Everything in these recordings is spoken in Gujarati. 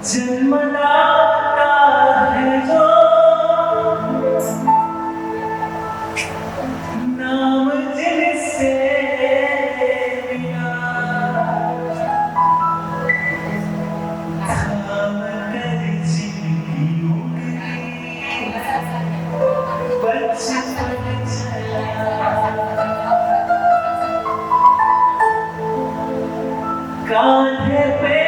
जन्मलाता है जो नाम जिनसे मिला थाम कर जिनकी उंगली बचपन चला कांधे पे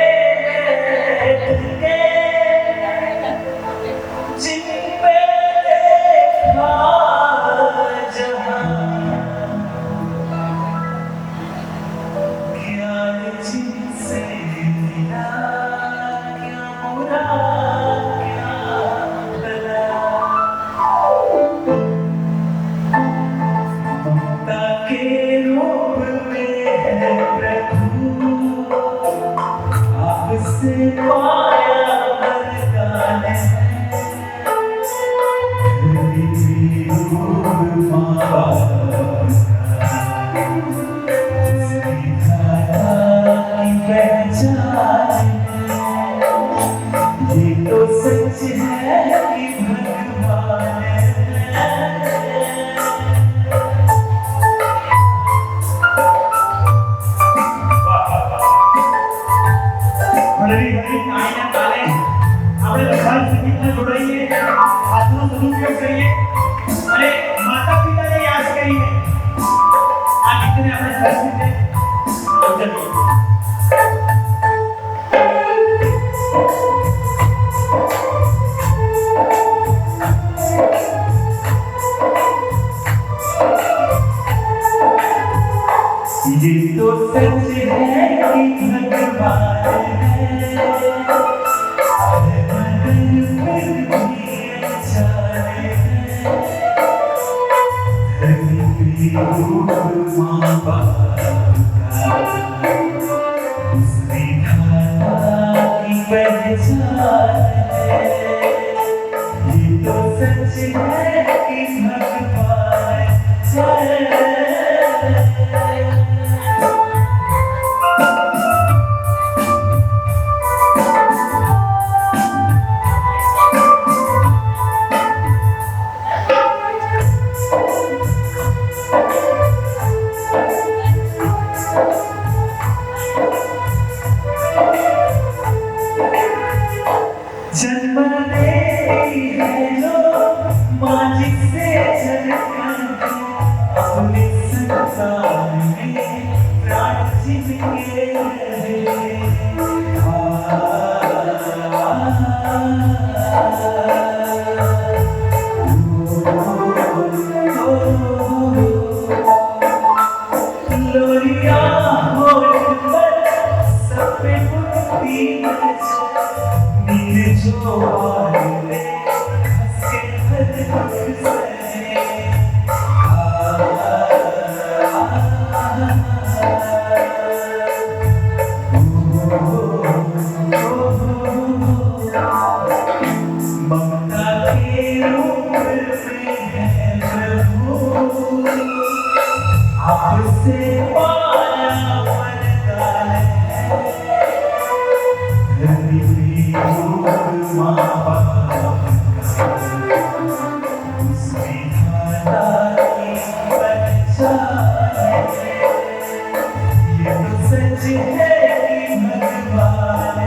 से पाया वरदान माँ बाप उसकी धारा की पहचान ये तो सच है कि भगवान करिए अरे माता पिता ने याद करिए आ कितने अपने संस्कृत है चलिए ये तो सच है कि भगवान माँ बाप उसकी धारा की पहचान ये तो सच है कि भगवान जन्म लेती है जो माँ जिससे जन्म अपने संसार में प्राण जिनके लोरिया होठ पर सब पे मुक्ति नीले जो आए हंस के हर ममता के रूप में है प्रभु आपसे पाया वरदान माँ बाप उसकी धारा की पहचान ये तो सच है कि भगवान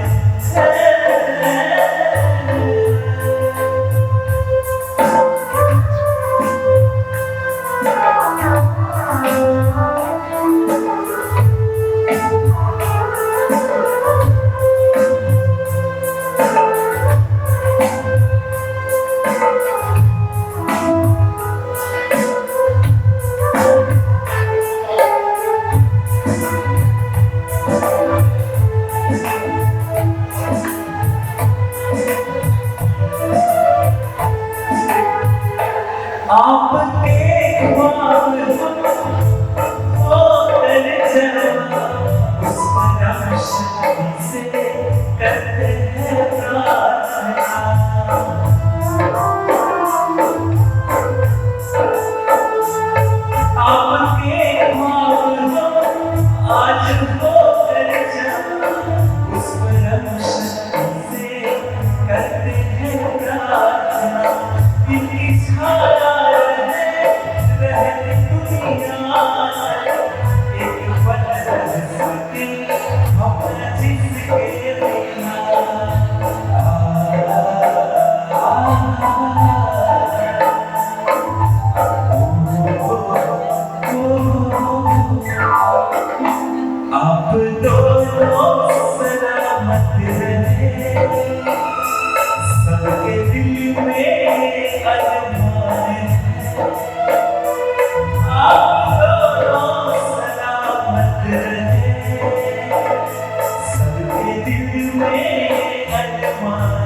दिल में अरमान माँ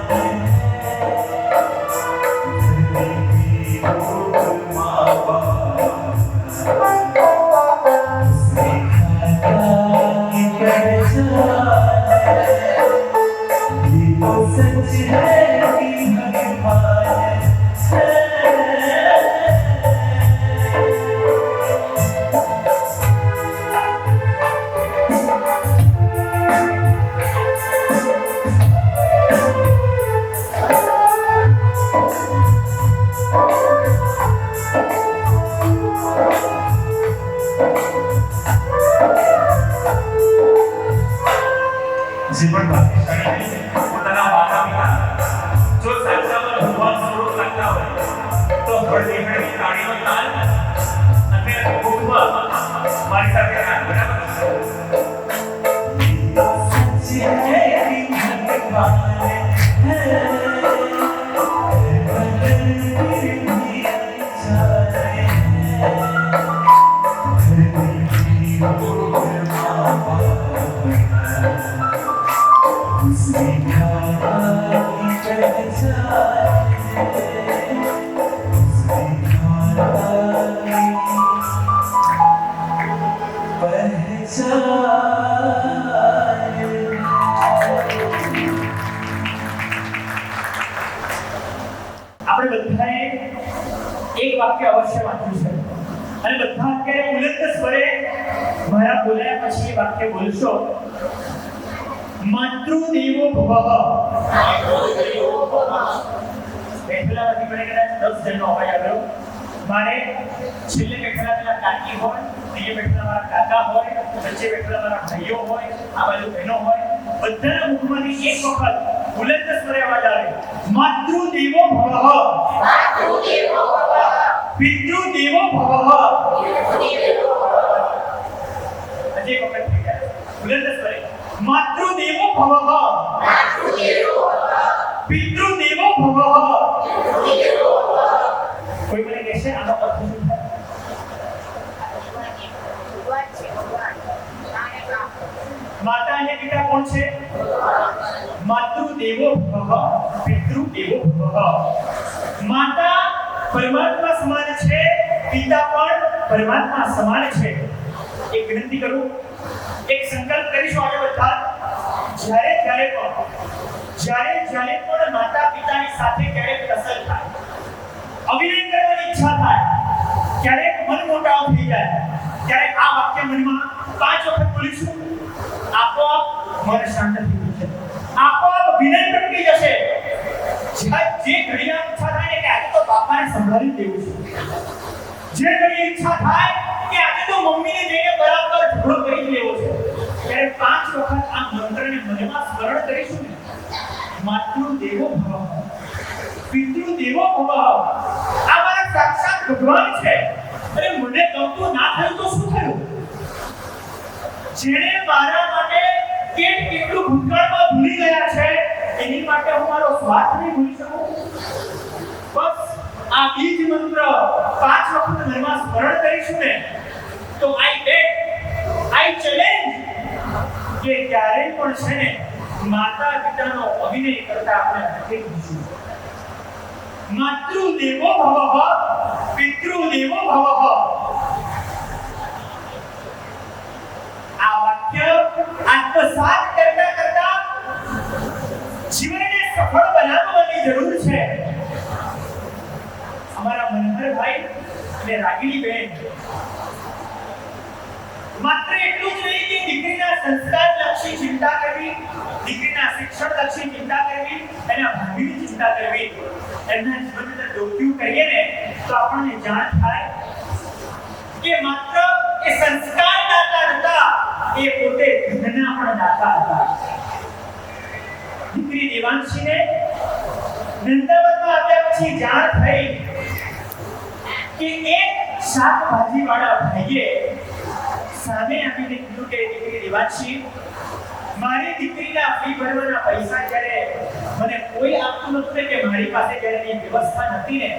बाप सच है कि भगवान जीवन भाग्यशाળી પોતાના માતા પિતા જો સાચામાં ભગવાન સ્વરૂપ લાગતા હોય તો હળવી હળવી તાળીનો તાલ અને ભૂખમાં મારી સાથે હાથ બરાબર સચ્ચી હૈ ભગવાન આપણે બધાએ એક વાક્ય અવશ્ય વાંચ્યું છે અને બધા અત્યારે ઉલટ સ્વરે મારા બોલ્યા પછી એ વાક્ય બોલશો માતૃદેવો ભવઃ બેઠેલા નથી મને કદાચ 10 જણનો અવાજ આવ્યો મારે છેલ્લે બેઠેલા પેલા કાકી હોય નીચે બેઠેલા મારા કાકા હોય વચ્ચે બેઠેલા મારા ભાઈઓ હોય આ બાજુ બહેનો હોય બધાના મુખમાંથી એક વખત ઉલટ સ્વરે અવાજ આવે માતૃદેવો ભવઃ માતૃદેવો ભવઃ પિતૃદેવો ભવઃ પિતૃદેવો ભવઃ અજે વખત થઈ જાય ઉલટ સ્વરે मातृदेवो भवः मातृदेवो भवः पितृदेवो भवः पितृदेवो भवः कोई મને કહેશે આનો અર્થ શું થાય માતા અને પિતા કોણ છે માતૃદેવો ભવઃ પિતૃદેવો ભવઃ માતા પરમાત્મા સમાન છે પિતા પણ પરમાત્મા સમાન છે એક વિનંતી કરું એક સંકલ્પ કરીશું આજે બધા જ્યારે પણ માતા પિતાની સાથે ક્યારેક કસર થાય અભિનય કરવાની ઈચ્છા થાય ક્યારેક મન મોટાવ થઈ જાય ત્યારે આ વાક્ય મનમાં 5 વખત બોલીશું આપોઆપ મન શાંત થઈ જશે આપોઆપ વિનય પ્રગટી જશે જે ઘડીના ઈચ્છા થાય કે આજે તો બાપાને સંભાળી દેવું છે જે ઘડી ઈચ્છા થાય કે આજે તો મમ્મીને જઈને બરાબર ઝઘડો કરી લેવો છે ત્યારે 5 વખત આ મંત્રને મનમાં સ્મરણ કરીશું ને માતૃદેવો ભવઃ પિતૃદેવો ભવઃ આ મારા સાક્ષાત ભગવાન છે અરે મને ગમતું ના થયું તો શું થયું જેણે મારા માટે કેટલું ભૂતકાળમાં ભૂલી ગયા છે એની માટે હું મારો સ્વાર્થ નહીં ભૂલી શકું બસ આ બીજ મંત્ર 5 વખત મનમાં સ્મરણ કરીશું ને તો આઈ ચેલેન્જ કે ક્યારે પણ છે ને માતા પિતાનો અભિનય કરતા આપણે હટકી જઈશું માતૃદેવો ભવઃ પિતૃદેવો ભવઃ આ વાક્ય આત્મસાત કરતા જીવનને સફળ બનાવવાની જરૂર છે અમારા મનહરભાઈ અને રાગીણી બેન માત્ર એટલું જ નહીં કે દીકરીના સંસ્કાર લક્ષી ચિંતા કરવી દીકરીના શિક્ષણ લક્ષી ચિંતા કરવી એના ભાવિની ચિંતા કરવી એમના જીવનને ડોક્યુ કરીએ ને તો આપણને જાણ થાય કે માત્ર એ સંસ્કાર દાતા હતા એ પોતે ધનના પણ દાતા હતા દીકરી દેવાંશીને નંદાવનમાં આવ્યા પછી જાણ થઈ કે એક શાકભાજી વાળા ભાઈએ સામે આવીને કીધું કે દીકરી દેવાંશી મારી દીકરીના ફી ભરવાના પૈસા જ્યારે મને કોઈ આપતું નહોતું કે મારી પાસે જ્યારે એની વ્યવસ્થા નથી ને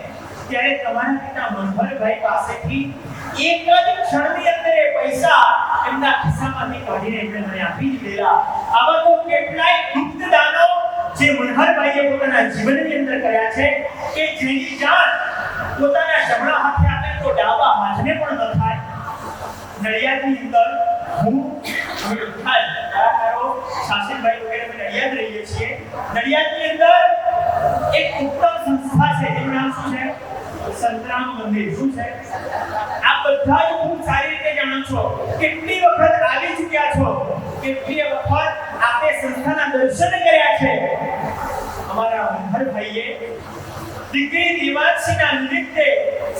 ત્યારે તમારા પિતા મનોહરભાઈ પાસેથી એક જ ક્ષણની અંદર એ પૈસા એમના ખિસ્સામાંથી કાઢીને એમણે મને આપી દીધેલા આવા તો કેટલાય ભાઈએ પોતાના જીવનની અંદર કર્યા છે કે જેની જાણ પોતાના જમણા હાથે આપે તો ડાબા હાથને પણ ન થાય. નડિયાદની અંદર હું કલાકારો શાસનભાઈ વગેરે નડિયાદ રહીએ છીએ. નડિયાદની અંદર એક ઉત્તમ સંસ્થા છે જેનું નામ શું છે? સંતરામ મંદિર. શું છે? આ બધા જ ખૂબ સારી રીતે જાણો છો. કેટલી વખત આવી ચૂક્યા છો, કેટલી વખત આપે સંસ્થાના દર્શન કર્યા છે. અમારા મનહરભાઈએ દીકરી દેવાંશીના નિમિત્તે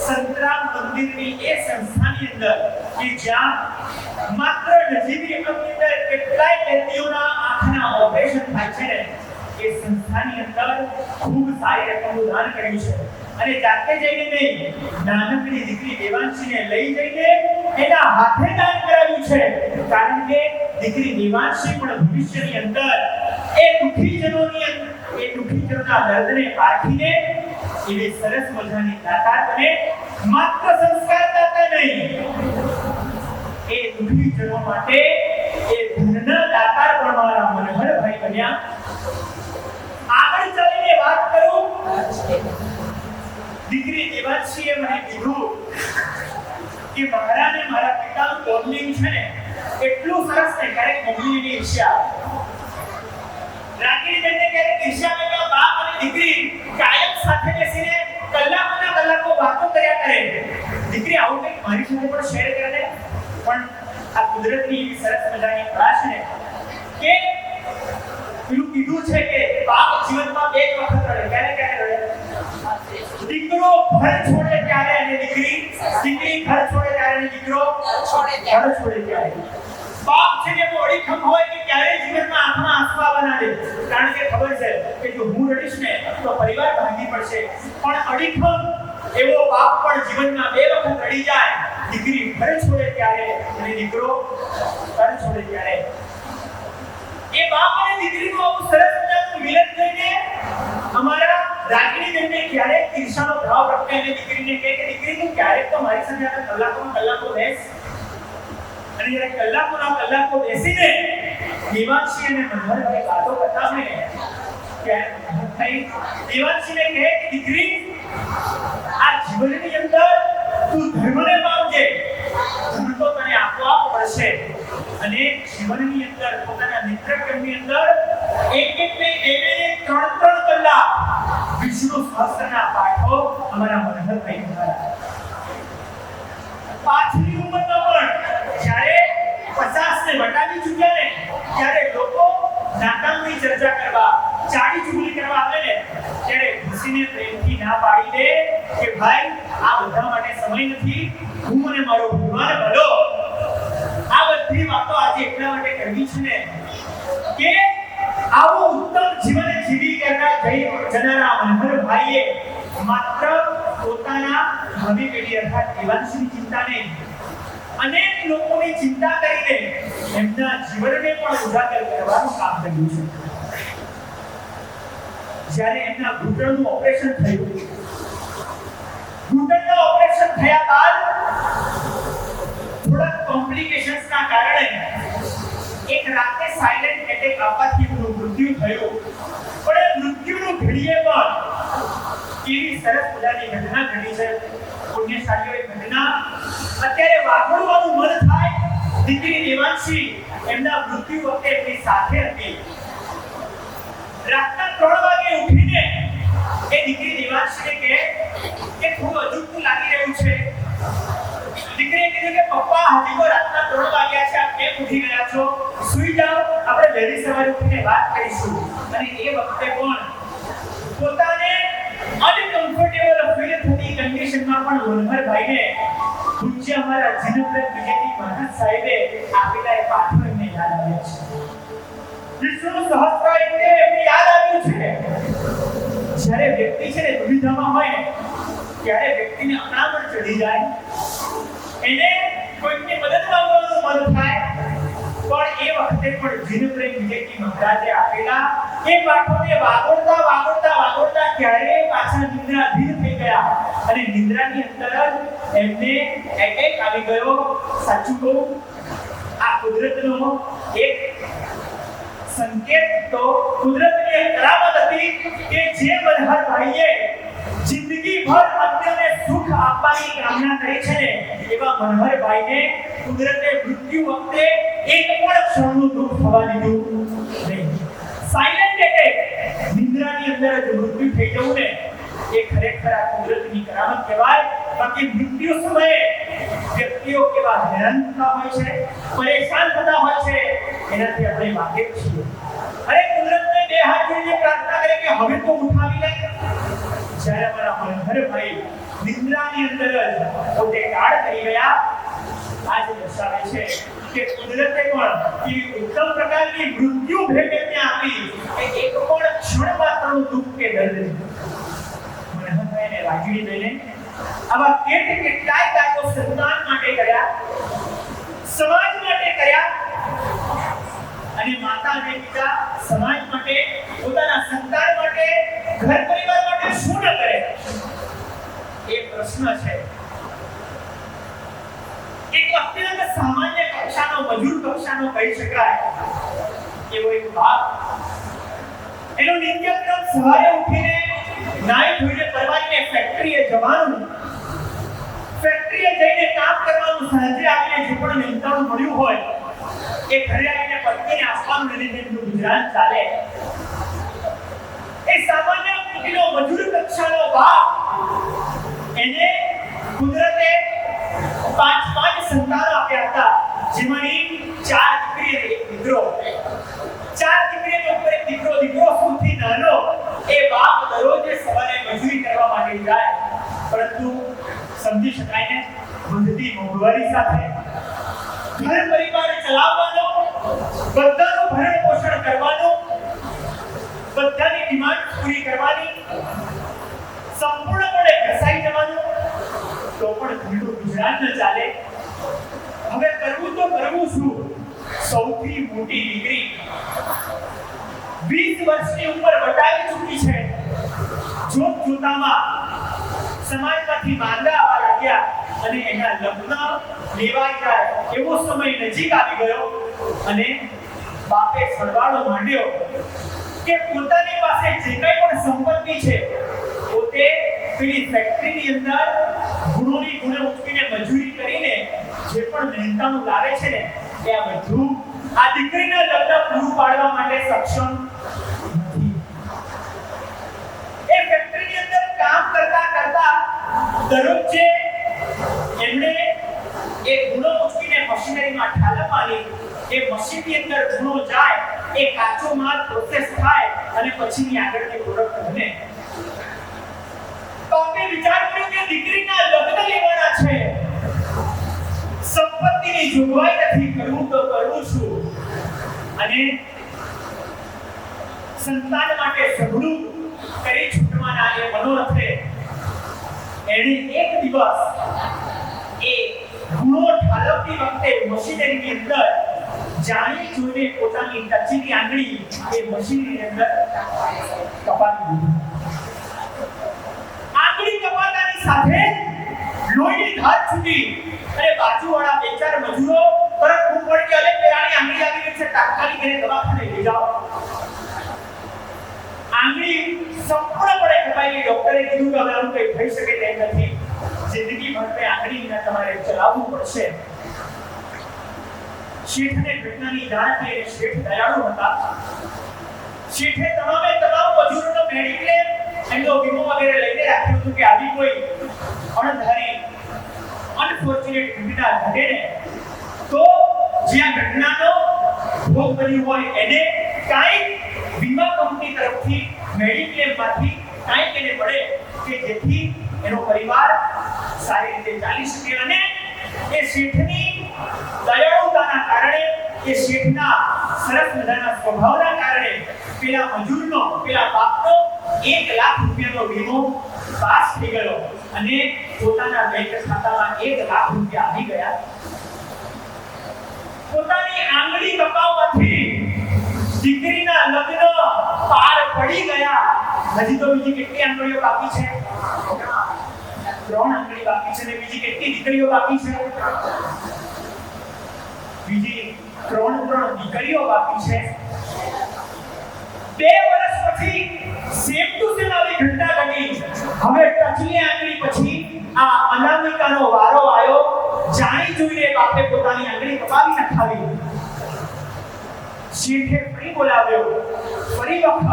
સંતરામ મંદિરની એ સંસ્થાની અંદર કે જ્યાં માત્ર નજીવી અંગની અંદર કેટલાય દર્દીઓના આંખના ઓપરેશન થાય છે, એ સંસ્થાની અંદર ખૂબ સારી રકમનું દાન કર્યું છે. અને જાતે જઈને નહીં, નાનકડી દીકરી દેવાંશીને લઈ જઈને એના હાથે દાન કરાવ્યું છે. કારણ કે દીકરી દેવાંશી પણ ભવિષ્યની અંદર એ દુઃખીજનોના દર્દને પારખીને એવી સરસ મજાની દાતા બને. માત્ર સંસ્કાર દાતા નહીં, એ દુઃખીજનો માટે એ ધનના દાતા પણ મારા મનહરભાઈ બન્યા. આગળ ચાલીને વાત કરું, દીકરી દેવાંશીએ મને કીધું કે મારા ને મારા પિતાનું બોન્ડિંગ છે ને એટલું સરસ ને, ક્યારેક મમ્મીની ઈર્ષ્યા રાગીણીબેનને, ક્યારેક ઈર્ષ્યા આવે કે બાપ અને દીકરી કાયમ સાથે બેસીને કલાકોના કલાકો વાતો કર્યા કરે. દીકરી આવું કંઈક મારી સાથે પણ શેર કરે ને. પણ આ કુદરતની એવી સરસ મજાની કળા છે ને કે પેલું કીધું છે કે બાપ જીવનમાં બે વખત રડે. ક્યારે રડે? દીકરો ઘર છોડે ત્યારે અને દીકરી ઘર છોડે ત્યારે અને દીકરો ઘર છોડે ત્યારે. બાપ છે જે અડીખમ હોય કે ક્યારે જીવનમાં આંખમાં આંસુ આવવાના દે. કારણ કે ખબર છે કે જો હું રડીશ ને તો પરિવાર ભાંગી પડશે. પણ અડીખમ એવો બાપ પણ જીવનમાં બે વખત રડી જાય. દીકરી ઘર છોડે ત્યારે અને દીકરો ઘર છોડે ત્યારે. એ બાપ અને દીકરીનું આવું સરસ મજાનું મિલન થઈને અમારા રાગીણીબેનને ક્યારેક ઈર્ષાનો ભાવ પ્રગટે અને દીકરીને કહે કે દીકરી તું ક્યારેક તો મારી સાથે આ કલાકો બેસ. અને જ્યારે કલાકો બેસીને દેવાંશી અને મનહરભાઈ વાતો કરતા હોય ને ત્યારે દેવાંશીને કહે કે દીકરી આ જીવનની અંદર તું ધર્મને પામજે. ધર્મ તો તને આપોઆપ મળશે. અને જીવનની અંદર પોતાના નિત્યક્રમની અંદર એક ત્રણ કલાક વિષ્ણુ સહસ્ત્રના પાઠો અમારા મનહરભાઈ દ્વારા. પાછલી ઉંમરમાં પણ જ્યારે 50 ને વટાવી ચૂક્યા ને ત્યારે લોકો નાકામની ચર્ચા કરવા, ચાડી ચુગલી કરવા આવે ને ત્યારે ઘૂસીને પ્રેમથી ના પાડી દે કે ભાઈ આ બધા માટે સમય નથી, હું અને મારો ભગવાન ભલો. આ બધી વાતો આજે એટલા માટે કરવી છે ને કે આવું ઉત્તમ જીવન જીવી જનારા મનહરભાઈએ માત્ર પોતાના ભાવિ પેઢી અર્થાત દેવાંશીની ચિંતા નહીં, અનેક લોકોની ચિંતા કરીને એમના જીવનને પણ ઉજાગર કરવાનું કામ કર્યું છે. જ્યારે એમના ઘૂંટણનું ઓપરેશન થયું, ઘૂંટણના ઓપરેશન થયા બાદ થોડા કોમ્પ્લિકેશન્સના કારણે એક રાતે સાયલેન્ટ એટેક આવવાથી એમનું મૃત્યુ થયું. પણ એ મૃત્યુનું ઘડીએ પણ કેવી સરસ મજાની ઘટના ઘટી છે. પુણ્યશાળીઓ ઘટના અત્યારે વાગોળવાનું મન થાય. દીકરી દેવાંશી એમના મૃત્યુ વખતે એમની સાથે હતી. રાતના 3 વાગે ઉઠીને એ દીકરી દેવાંશીને કહે કે ખૂબ અજુગતું લાગી રહ્યું છે. દીકરીએ કીધું કે પપ્પા હજી તો રાતના 3 વાગ્યા છે, આપ કેમ ઉઠી ગયા છો? સૂઈ જાઓ, આપણે વહેલી સવારે ઉઠીને વાત કરીશું. અને એ વખતે પણ પોતાને અનકમ્ફર્ટેબલ ફીલ થતી કન્ડિશનમાં પણ મનહરભાઈને પૂજ્ય અમારા જીનપ્રદ વિજયજી મહારાજ સાહેબે આપેલા એ પાઠો એમને યાદ આવ્યા છે. વિષ્ણુ સહસ્ત્ર એટલે એમને યાદ આવ્યું છે. જ્યારે વ્યક્તિ છે ને દુવિધામાં હોય ને ત્યારે વ્યક્તિને અકળામણ ચડી જાય, એને કોઈકની મદદ માંગવાનું મન થાય. પણ એ વખતે પણ જીનપ્રદ વિજયજી મહારાજે આપેલા એ પાઠોને વાગોળતા ક્યારે પાછા નિદ્રાધીન થઈ ગયા અને નિદ્રાની અંદર જ એમને એટેક આવી ગયો. સાચું કહું, આ કુદરતનો એક સંકેત તો કુદરતની એક કરામત હતી કે જે મલ્હારભાઈએ જિંદગીભર અન્યને સુખ આપવાની કામના કરી છે ને એવા મલ્હારભાઈને કુદરતે મૃત્યુ વખતે એક પણ ક્ષણનું દુઃખ થવા દીધું નહીં. સાયલેન્ટ એટેક, નિંદ્રાની અંદર જ મૃત્યુ થઈ જવું ને એ ખરેખર આ કુદરતની કરામત કહેવાય. બાકી મૃત્યુ સમયે વ્યક્તિઓ કેવા હેરાન થતા હોય છે, પરેશાન થતા હોય છે, એનાથી આપણે વાકેફ છીએ. અરે કુદરતને બે હાથ જોડીને પ્રાર્થના કરે કે હવે તો ઉઠાવી લે. જ્યારે અમારા મલ્હારભાઈ નિંદ્રાની અંદર જ પોતે કાળ કરી ગયા, આ જ દર્શાવે છે કે કુદરતે પણ એવી ઉત્તમ પ્રકારની મૃત્યુ ભેટ એમને આપી કે એક પણ ક્ષણ માત્રનું દુઃખ કે દર્દ નહીં. મલ્હારભાઈને વાગડી દઈને આવા કેટલાય કાર્યો સંતાન માટે કર્યા, સમાજ માટે કર્યા, અને માતા અને પિતા સમાજ માટે, પોતાના સંતાન માટે, ઘર પરિવાર માટે શું ન કરે એ પ્રશ્ન છે. એક અત્યંત સામાન્ય કક્ષાનો, મજૂર કક્ષાનો કહી શકાય એવો એક બાપ, એનો નિત્યક્રમ સવારે ઉઠીને નાઈ ધોઈને પરવારીને ફેક્ટરીએ જવાનું, ફેક્ટરીએ જઈને કામ કરવાનું, સાંજે આવીને જે પણ મહેનતાણું મળ્યું હોય એ ઘરે આવીને પત્નીને આપવાનું, અને તેમનું ગુજરાન ચાલે. એ સામાન્ય કુટીનો મજૂર કક્ષાનો બાપ, એને કુદરતે પાંચ સંતાનો આપ્યા હતા, જેમાંની 4 દીકરી અને 1 દીકરો. 4 દીકરીઓ ઉપર 1 દીકરો. દીકરો સૌથી નાનો. એ બાપ દરરોજ સવારે મજૂરી કરવા માટે જાય, પરંતુ સમજી શકાય ને વધતી મોંઘવારી સાથે ઘર પરિવાર ચલાવવાનો, બધાનું ભરણ પોષણ કરવાનું, બધાની ડિમાન્ડ પૂરી કરવાની, સંપૂર્ણપણે ઘસાઈ જવાનું, તો પણ ઘરનું ગુજરાન ન ચાલે. હવે કરવું તો કરવું શું? સૌથી મોટી દીકરી 20 વર્ષની ઉંમર વટાવી ચૂકી છે. જોતામાં સમાજમાંથી માંદા આવવા લાગ્યા અને એના લગ્ન લેવાઈ જાય એવો સમય નજીક આવી ગયો, અને બાપે સરવાળો માંડ્યો કે પોતાની પાસે જે કંઈ પણ સંપત્તિ છે પોતે પેલી ફેક્ટરીની અંદર ગુણોની ગુણે ઉચકીને મજૂરી કરીને જે પણ મહેનતાણું લાવે છે ને એ આ બધું આ દીકરીના લગ્ન પૂરું પાડવા માટે સક્ષમ નથી. એ ફેક્ટરીની અંદર કામ કરતા કરતા દરરોજ જે એમણે એ ગુણો ઉચકીને મશીનરીમાં ઠાલવવાની, એ મશીનની અંદર ગુણો જાય, એ કાચો માલ પ્રોસેસ થાય અને પછીની આગળની પ્રોડક્ટ બને. તો આપણે વિચાર કર્યો કે દીકરીના લગ્ન લેવાના છે, સંપત્તિની જોગવાઈ નથી, કરવું તો કરવું શું? અને સંતાન માટે સઘળું કરી છૂટવાના એ મનોરથે એણે એક દિવસ એ ગુણો ઠાલવતી વખતે મશીનરીની અંદર જાણી જોઈને પોતાની ટચીની આંગળી એ મશીનની અંદર કપાવી દીધી. આંગળી કપાતાની સાથે લોહીની ધાર છૂટી અને બાજુવાળા 2-4 મજૂરો તરત ખૂબ પડી કે અલે પેરાની આંગળી આવી ગઈ છે, તાત્કાલિક એને દવાખાને લઈ જાઓ. આંગળી સંપૂર્ણપણે કપાઈ. ડોક્ટરે કીધું કે હવે આનું કંઈ થઈ શકે તેમ નથી, જિંદગીભર તે આંગળીને તમારે ચલાવવું પડશે. શેઠને ઘટનાની જાણ થઈ અને શેઠ દયાળુ હતા. શેઠે તમામ મજૂરોનો મેડિક્લેમ, એમનો વીમો વગેરે લઈને રાખ્યું હતું કે આવી કોઈ અણધારી અનફોર્ચ્યુનેટ ઘટના ઘટે ને તો જ્યાં ઘટનાનો ભોગ બન્યો હોય એને કાંઈક વીમા કંપની તરફથી મેડિક્લેમમાંથી કાંઈક એને મળે કે જેથી એનો પરિવાર સારી રીતે ચાલી શકે. અને એ શેઠની દયાળુતાના કારણે, એ શેઠના સરસ મજાના સ્વભાવના કારણે પેલા મજૂરનો, પેલા બાપનો 1 લાખ રૂપિયાનો વીમો પાસ થઈ ગયો અને પોતાના બેંક ખાતામાં 1 લાખ રૂપિયા આવી ગયા. પોતાની આંગળી કપાવવાથી દીકરીના લગ્ન પાર પડી ગયા. હજી તો બીજી કેટલી આંગળીઓ બાકી છે? 3 આંગળી બાકી છે. ને બીજી કેટલી દીકરીઓ બાકી છે? બીજી 3 દીકરીઓ બાકી છે. 2 વર્ષ પછી સેમ ટુ સેમ આવી ઘટના ઘટી. હવે ટચલી આંગળી પછી આ અનામિકાનો વારો આવ્યો. જાણી જોઈને બાપે પોતાની આંગળી કપાવી નખાવી. શેઠે ફરી બોલાવ્યો. ફરી વખત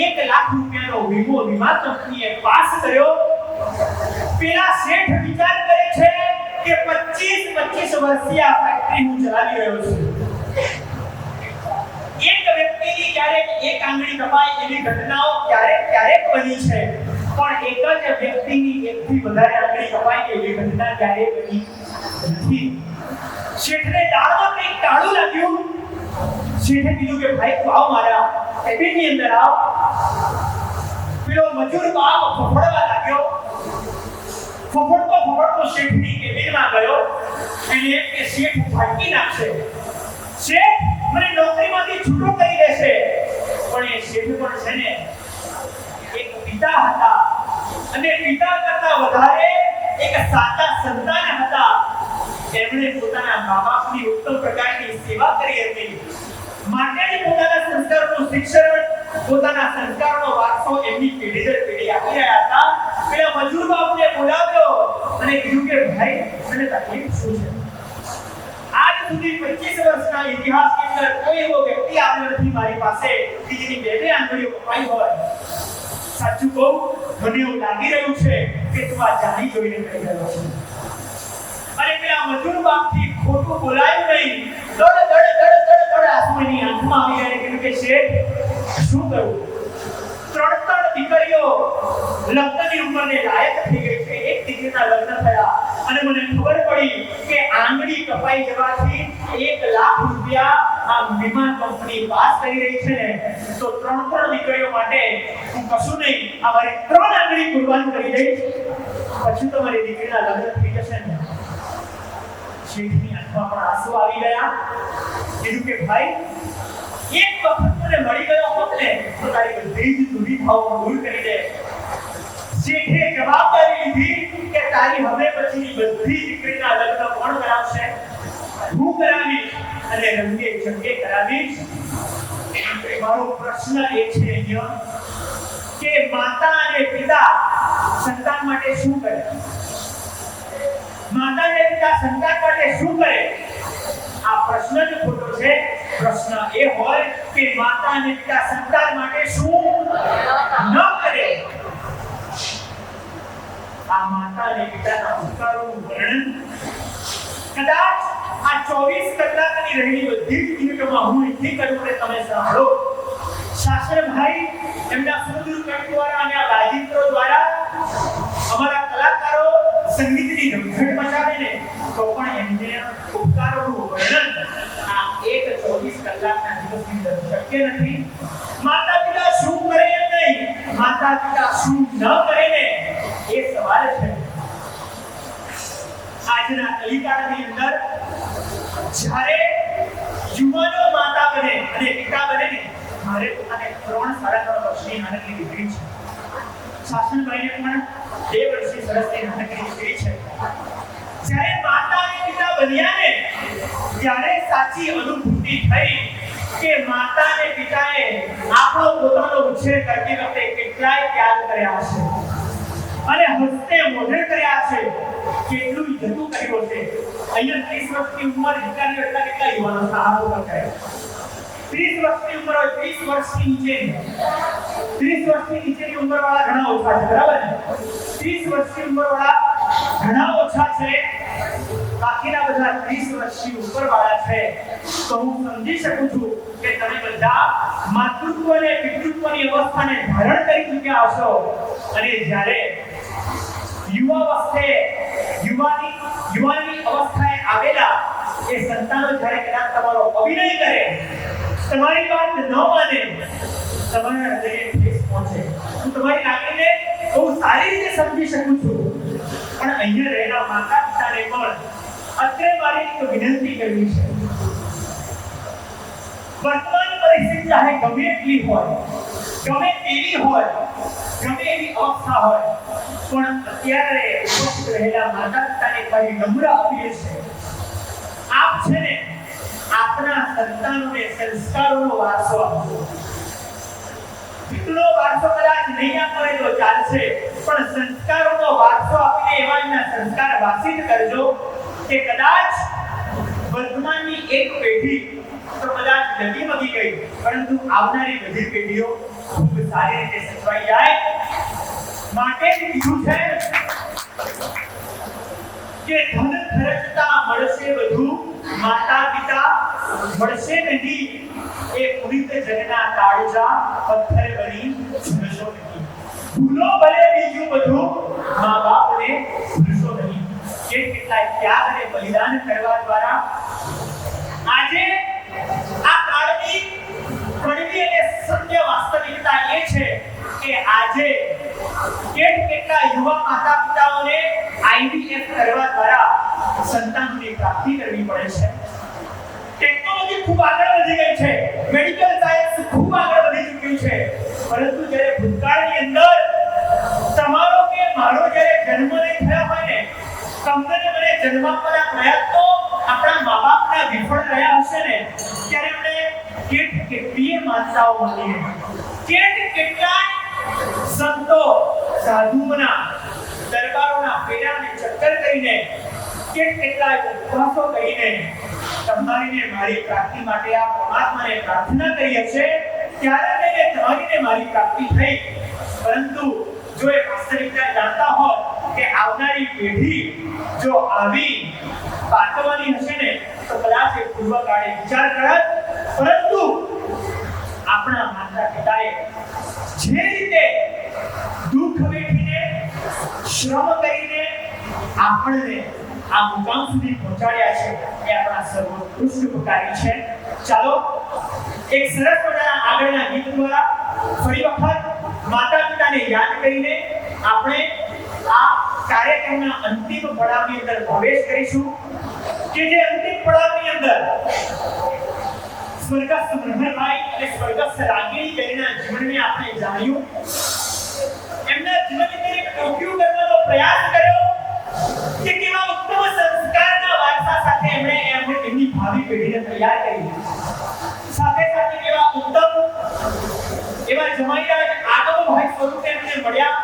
1 લાખ રૂપિયાનો વીમા કંપનીએ પાસ કર્યો. પેલા શેઠ વિચાર કરે છે કે 25 વર્ષથી આ ફેક્ટરી હું ચલાવી રહ્યો છું. એક વ્યક્તિની ક્યારેક એક આંગળી કપાય એવી ઘટનાઓ ક્યારેક બની છે, પણ એક જ વ્યક્તિની એકથી વધારે આંગળી કપાય એવી ઘટના ક્યારેય બની નથી. શેઠને દાળમાં કંઈક કાળું લાગ્યું. શેઠે કીધું કે ભાઈ તું આવ મારા કેબિનની અંદર આવ. પેલો મજૂર બાપ ફફડવા લાગ્યો. ફફડતો શેઠની કેબિનમાં ગયો. એને એમ કે શેઠ ફાટી નાખશે, શેઠ મને નોકરીમાંથી છૂટો કરી દેશે. પણ એ શેઠ પણ છે ને એક પિતા હતા, અને પિતા કરતા વધારે એક સાચા સંતાન હતા. એમણે પોતાના મા-બાપની ઉત્તમ પ્રકારની સેવા કરી હતી. માટે જ પોતાના સંસ્કારોનું શિક્ષણ, પોતાના સંસ્કારોનો વારસો એમની પેઢી દર પેઢી આપી રહ્યા હતા. પેલા મજૂર બાપને બોલાવ્યો અને કીધું કે ભાઈ મને તકલીફ શું છે? આજ સુધી 25 વર્ષના ઇતિહાસની અંદર કોઈ એવો વ્યક્તિ આવ્યો નથી મારી પાસે કે જેની 2 આંગળીઓ કપાઈ હોય. સાચું કહું, મને એવું લાગી રહ્યું છે કે તું આ જાણી જોઈને કરી રહ્યો છે. અને પેલા મજૂર બાપથી ખોટું બોલાયું નહીં. દડ આંસુની આંખમાં આવી ગયા. કીધું કે શેઠ શું કરું? 3 દીકરીઓ લગ્નની ઉંમરને લાયક થઈ ગઈ છે. એક દીકરીના લગ્ન થયા અને મને ખબર પડી કે આંગળી કપાઈ જવાથી 1 લાખ રૂપિયા આ વીમા કંપની પાસ કરી રહી છે ને, તો 3 દીકરીઓ માટે હું કશું નહીં, આ મારી 3 આંગળી કુરબાન કરી દઈશ, પછી તો મારી દીકરીના લગ્ન થઈ જશે ને. શેઠની આંખમાં પણ આંસુ આવી ગયા. કીધું કે ભાઈ એક વખત મને મળી ગયો હોત ને તો તારી બધી જ દુવિધાઓ દૂર કરી દે. શેઠે જવાબદારી લીધી કે તારી હવે પછીની બધી દીકરીના લગ્ન કોણ કરાવશે? હું કરાવીશ, અને રંગે ચંગે કરાવીશ. મારો પ્રશ્ન એ છે અહીંયા કે માતા અને પિતા સંતાન માટે શું કરે? માતા અને પિતા સંતાન માટે શું કરે? આ પ્રશ્ન જ ખોટો છે. પ્રશ્ન એ હોય કે માતા અને પિતા સંતાન માટે શું ન કરે. આ માતા અને પિતાના ઉપકારોનું વર્ણન કદાચ આ 24 કલાકની રહેલી બધી જ મિનિટોમાં હું એટલી કરું કે તમે સાંભળો. શાસ્ત્રભાઈ એમના સુંદર કંઠ દ્વારા અને આ વાજિંત્રો દ્વારા અમારા કલાકારો સંગીતની રમઝટ મચાવે ને તો પણ એમને ઉપકારોનું વર્ણન આ 24 કલાકના દિવસની અંદર શક્ય નથી. માતા પિતા શું કરે એમ નહીં, માતા પિતા શું ન કરે ને એ સવાલ છે. આજના કલિકાળની અંદર જ્યારે યુવાનો માતા બને અને પિતા બને ને, મારે પોતાને 3 વર્ષની નાનકડી દીકરી છે. શાસનભાઈને પણ 2 વર્ષની સરસની નાનકડી દીકરી છે. જ્યારે માતા અને પિતા બન્યા ને ત્યારે સાચી અનુભૂતિ થઈ કે માતા અને પિતાએ આપણો પોતાનો ઉછેર કરતી વખતે કેટલાય ત્યાગ કર્યા છે અને હસ્તે મોઢે કર્યા છે, કેટલું જતું કર્યું છે. અહીંયા 30 વર્ષની ઉંમર દીકરીઓ એટલા કેટલા યુવાનો સાહસો કરે. 30 વર્ષની ઉંમર હોય, 30 વર્ષથી નીચેની 30 વર્ષથી નીચેની ઉંમરવાળા ઘણા ઓછા છે, બરાબર ને? 30 વર્ષની ઉંમરવાળા ઘણા ઓછા છે. બાકીના બધા 30 વર્ષની ઉપરવાળા છે. તો હું સમજી શકું છું કે તમે બધા માતૃત્વ અને પિતૃત્વની અવસ્થાને ધારણ કરી ચૂક્યા હશો, અને જ્યારે યુવાની અવસ્થાએ આવેલા એ સંતાનો જ્યારે કદાચ તમારો અભિનય કરે, તમારી વાત ન માને, તમારા હૃદયને ઠેસ પહોંચે. હું તમારી લાગણીને બહુ સારી રીતે સમજી શકું છું. પણ અહીંયા રહેલા માતા પિતાને પણ અત્રે મારી એક વિનંતી કરવી છે. વર્તમાન પરિસ્થિતિ ચાહે ગમે એટલી હોય, ગમે તેવી હોય, ગમે એવી અવસ્થા હોય, પણ અત્યારે ઉપસ્થિત રહેલા માતા પિતાને મારી નમ્ર અપીલ છે, આપ છે ને આપના સંતાનોને સંસ્કારોનો વારસો આપો. શિસ્તનો વારસો કદાચ નહીં આપે તો ચાલશે, પણ સંસ્કારોનો વારસો આપીને એવા એના સંસ્કાર વાસિત કરજો કે કદાચ વર્તમાનની એક પેઢી તો કદાચ ડગીમગી ગઈ, પરંતુ આવનારી બધી પેઢીઓ ખૂબ સારી રીતે સચવાઈ જાય. માટે કીધું છે કે ધન ખર્ચતા મળશે વધુ, માતા પિતા મળશે નહીં. એ પુનિત જનના કાળજા પથ્થર બની ઝૂલશો નહીં. ભૂલો ભલે બીજું બધું, મા બાપને ભૂલશો નહીં. કેટલાય ત્યાગ અને બલિદાન કરવા દ્વારા આજે આ કાળની કડવી અને સત્ય વાસ્તવિકતા એ છે કે આજે કેટલા યુવા માતા પિતાઓને IVF કરવા દ્વારા સંતાનોની પ્રાપ્તિ કરવી પડે છે. ટેકનોલોજી ખૂબ આગળ વધી ગઈ છે, મેડિકલ સાયન્સ ખૂબ આગળ વધી ચૂક્યું છે, પરંતુ જ્યારે ભૂતકાળની અંદર તમારો કે મારો જ્યારે જન્મ નહીં થયો હોય ને, તમને મને જન્મ આપવાના પ્રયત્નો આપણા મા બાપના વિફળ રહ્યા હશે ને, ત્યારે આપણે કેટલીય માતાઓ મળીને, કેટલાય સંતો સાધુઓના દરબારોના ફેરાને ચક્કર કરીને, કેટલાય ઉપવાસો કરીને તમારીને મારી પ્રાપ્તિ માટે આ પરમાત્માને પ્રાર્થના કરી હશે, ત્યારે તેને તમારીને મારી પ્રાપ્તિ થઈ. પરંતુ જો એ વાસ્તવિકતા જાણતા હોત કે આવનારી પેઢી જો આવી પાકવાની હશે ને, તો કદાચ એ પૂર્વકાળે વિચાર કરત. પરંતુ આપણા માતા પિતાએ જે રીતે દુઃખ વેઠીને, શ્રમ કરીને આપણને આ મુકામ સુધી પહોંચાડ્યા છે, એ આપણા સર્વોત્કૃષ્ટ ઉપકારી છે. ચાલો એક સરસ મજાના આગળના ગીત દ્વારા ફરી વખત માતા પિતાને યાદ કરીને આપણે આ કાર્યક્રમના અંતિમ પડાવની અંદર પ્રવેશ કરીશું, કે જે અંતિમ પડાવની અંદર સ્વર્ગસ્થ બ્રહ્મભાઈ અને સ્વર્ગસ્થ રાગીણી બેનના જીવનને આપણે જાણ્યું, એમના જીવનની અંદર એક ટોક્યું કરવાનો પ્રયાસ કર્યો કે કેવા ઉત્તમ સંસ્કારના વારસા સાથે એમની ભાવિ પેઢીને તૈયાર કરી, સાથે સાથે કેવા ઉત્તમ એવા જમાઈરાજ આગમભાઈ સ્વરૂપે એમને મળ્યા,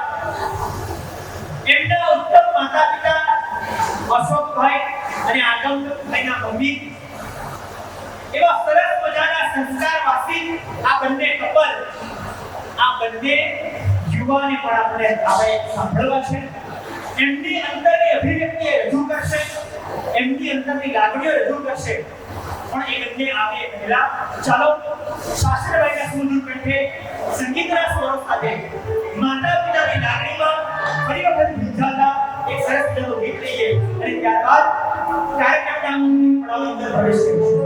એમના ઉત્તમ માતા પિતા અશોકભાઈ અને આગમભાઈના મમ્મી, એવા સરસ મજાના સંસ્કારવાસી આ બંને કપલ, આ બંને યુવાને પણ આપણે સાંભળવા છે. એમની અંદરની અભિવ્યક્તિ રજૂ કરશે, એમની અંદરની લાગણીઓ રજૂ કરશે. પણ એ બંને આવે પહેલા ચાલો શાસ્ત્રભાઈના સુમધુર કંઠે સંગીતના સ્વરો સાથે માતા પિતાની લાગણીમાં ફરી વખત ભીંજાતા એક સરસ મજાનું ગીત લઈએ અને ત્યારબાદ કાર્યક્રમના પડાવની અંદર પ્રવેશ કરીશું.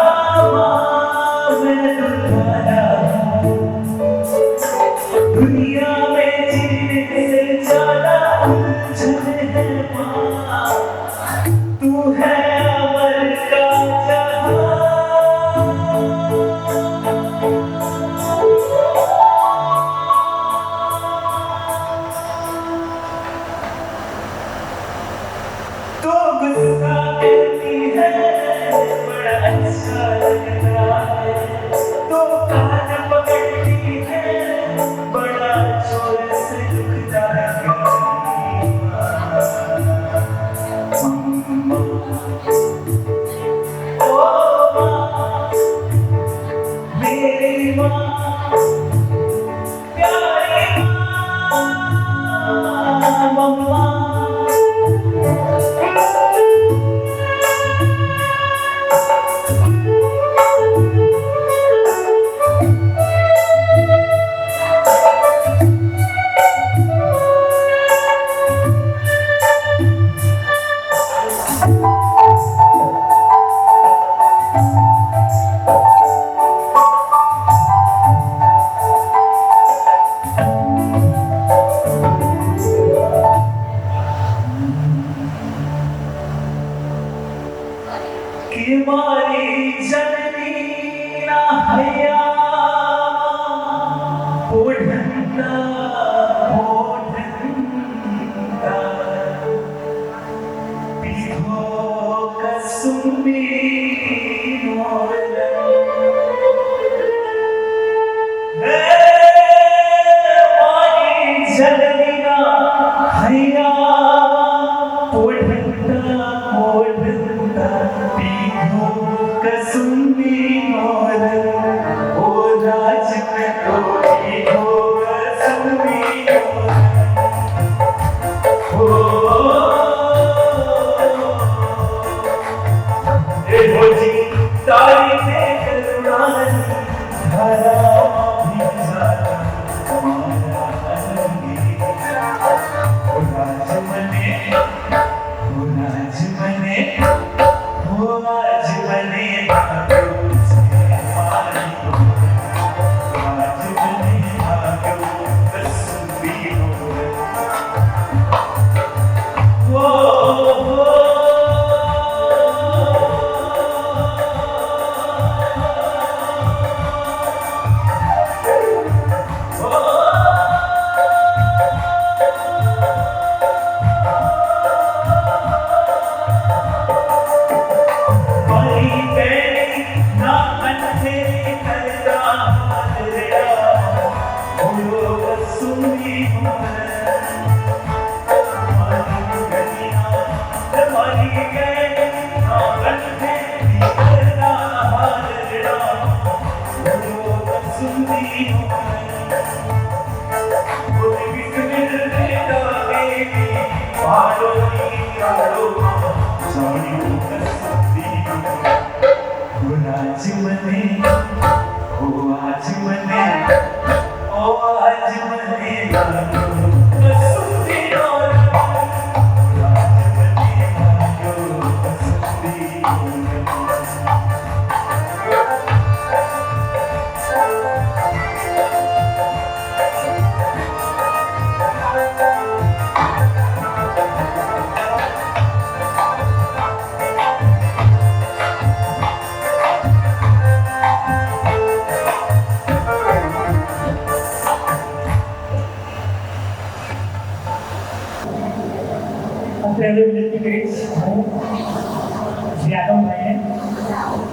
तेरा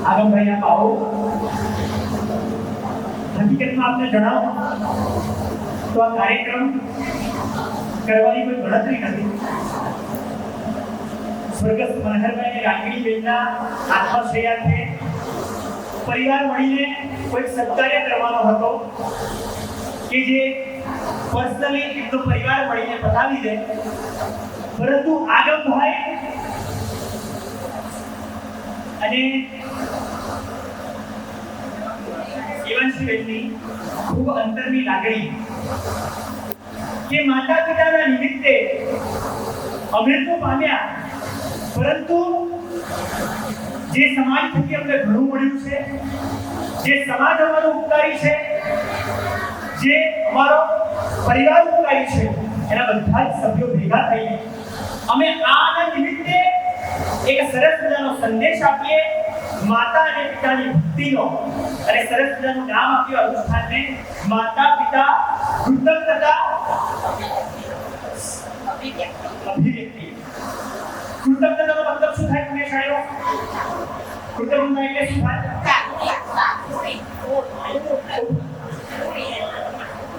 આગમભાઈ આપ આવો. હકીકતમાં આપને જણાવો તો આ કાર્યક્રમ કરવાની કોઈ ગણતરી નથી. સ્વર્ગસ્થ મનહરભાઈ રાગીણી બેનના આત્મશ્રેયાર્થે પરિવાર મળીને કોઈ સત્કાર્ય કરવાનો હતો કે જે પર્સનલી એકદમ પરિવાર મળીને પતાવી દે, પરંતુ આગમભાઈ અને જીવનશ્રીની ખૂબ અંતરની લાગણી કે માતા પિતાના નિમિત્તે અમે તો પામ્યા, પરંતુ જે સમાજ થકી અમને ઘણું મળ્યું છે, જે સમાજ અમારો ઉપકારી છે, જે અમારો પરિવાર ઉપકારી છે, એના બધા જ સભ્યો ભેગા થઈને અમે આના નિમિત્તે એક સરસ મજાનો સંદેશ આપીએ માતા અને પિતાની ભક્તિનો, અને સરસ મજાનું નામ આપ્યું અનુષ્ઠાનને માતા પિતા કૃતજ્ઞતા અભિવ્યક્તિ. કૃતજ્ઞતાનો મતલબ શું થાય તમને શાળાઓ? કૃતજ્ઞતા એટલે શું થાય?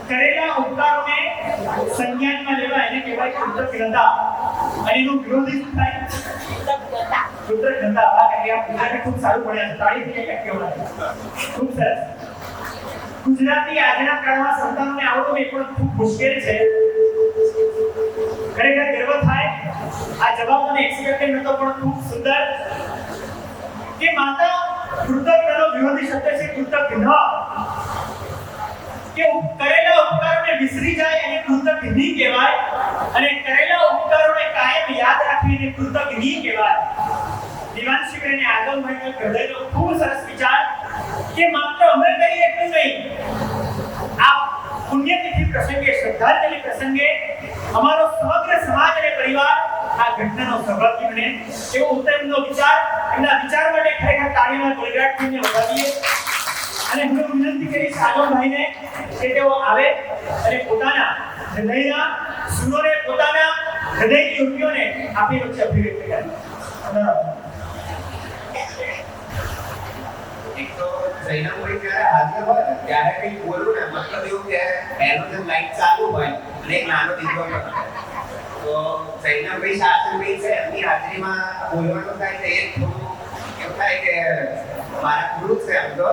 કરેલા ઉપકારોને સંજ્ઞાનમાં લેવા એને કહેવાય કૃતજ્ઞતા. અને એનો વિરોધી શું થાય? કૃતજ્ઞતા. આ કે આ ગુજરાતી ખૂબ સારું ભણ્યા છે, તાળીથી એક કહેવાય. ખૂબ સરસ. ગુજરાતી આજના કાળમાં સંતાનોને આવડવું એ પણ ખૂબ મુશ્કેલ છે. ખરેખર ગર્વ થાય. આ જવાબ મને એક્સપેક્ટેડ નતો, પણ ખૂબ સુંદર કે માતા કૃતજ્ઞનો વિરોધી શબ્દ છે કૃતજ્ઞ. કે કરેલા ઉપકારોને વિસરી જાય અને કૃતજ્ઞ કહેવાય, અને કરેલા ઉપકારોને કાયમ યાદ રાખીને કૃતજ્ઞ કહેવાય. દિવાનશીબેને આગમભાઈનો હૃદયનો ખૂબ સરસ વિચાર કે માત્ર અમે કરીએ એટલું નહીં, આ પુણ્યતિથિ પ્રસંગે, શ્રદ્ધાંજલિ પ્રસંગે અમારો સમગ્ર સમાજ અને પરિવાર આ ઘટનાનો સહભાગી બને, એવો ઉત્તમનો વિચાર. એમના વિચાર માટે ખરેખર તાળીના ગળગડાટથી વધાવીએ. અને હું વિનંતી કરીશ આગળભાઈને કે તેઓ આવે અને પોતાના હૃદયના સુરોને પોતાના હૃદયની યુક્તિઓને આપણી વચ્ચે અભિવ્યક્ત કરે. એક તો જૈનભાઈ જ્યારે હાજર હોય ને ત્યારે કંઈ બોલવું ને મતલબ એવું કે એનો જે લાઈટ ચાલુ હોય અને એક નાનો દીકરો હોય તો જૈનભાઈ શાસ્ત્રીભાઈ છે એમની હાજરીમાં બોલવાનું થાય તો એ થોડું એવું થાય કે મારા ગુરુ છે એમ તો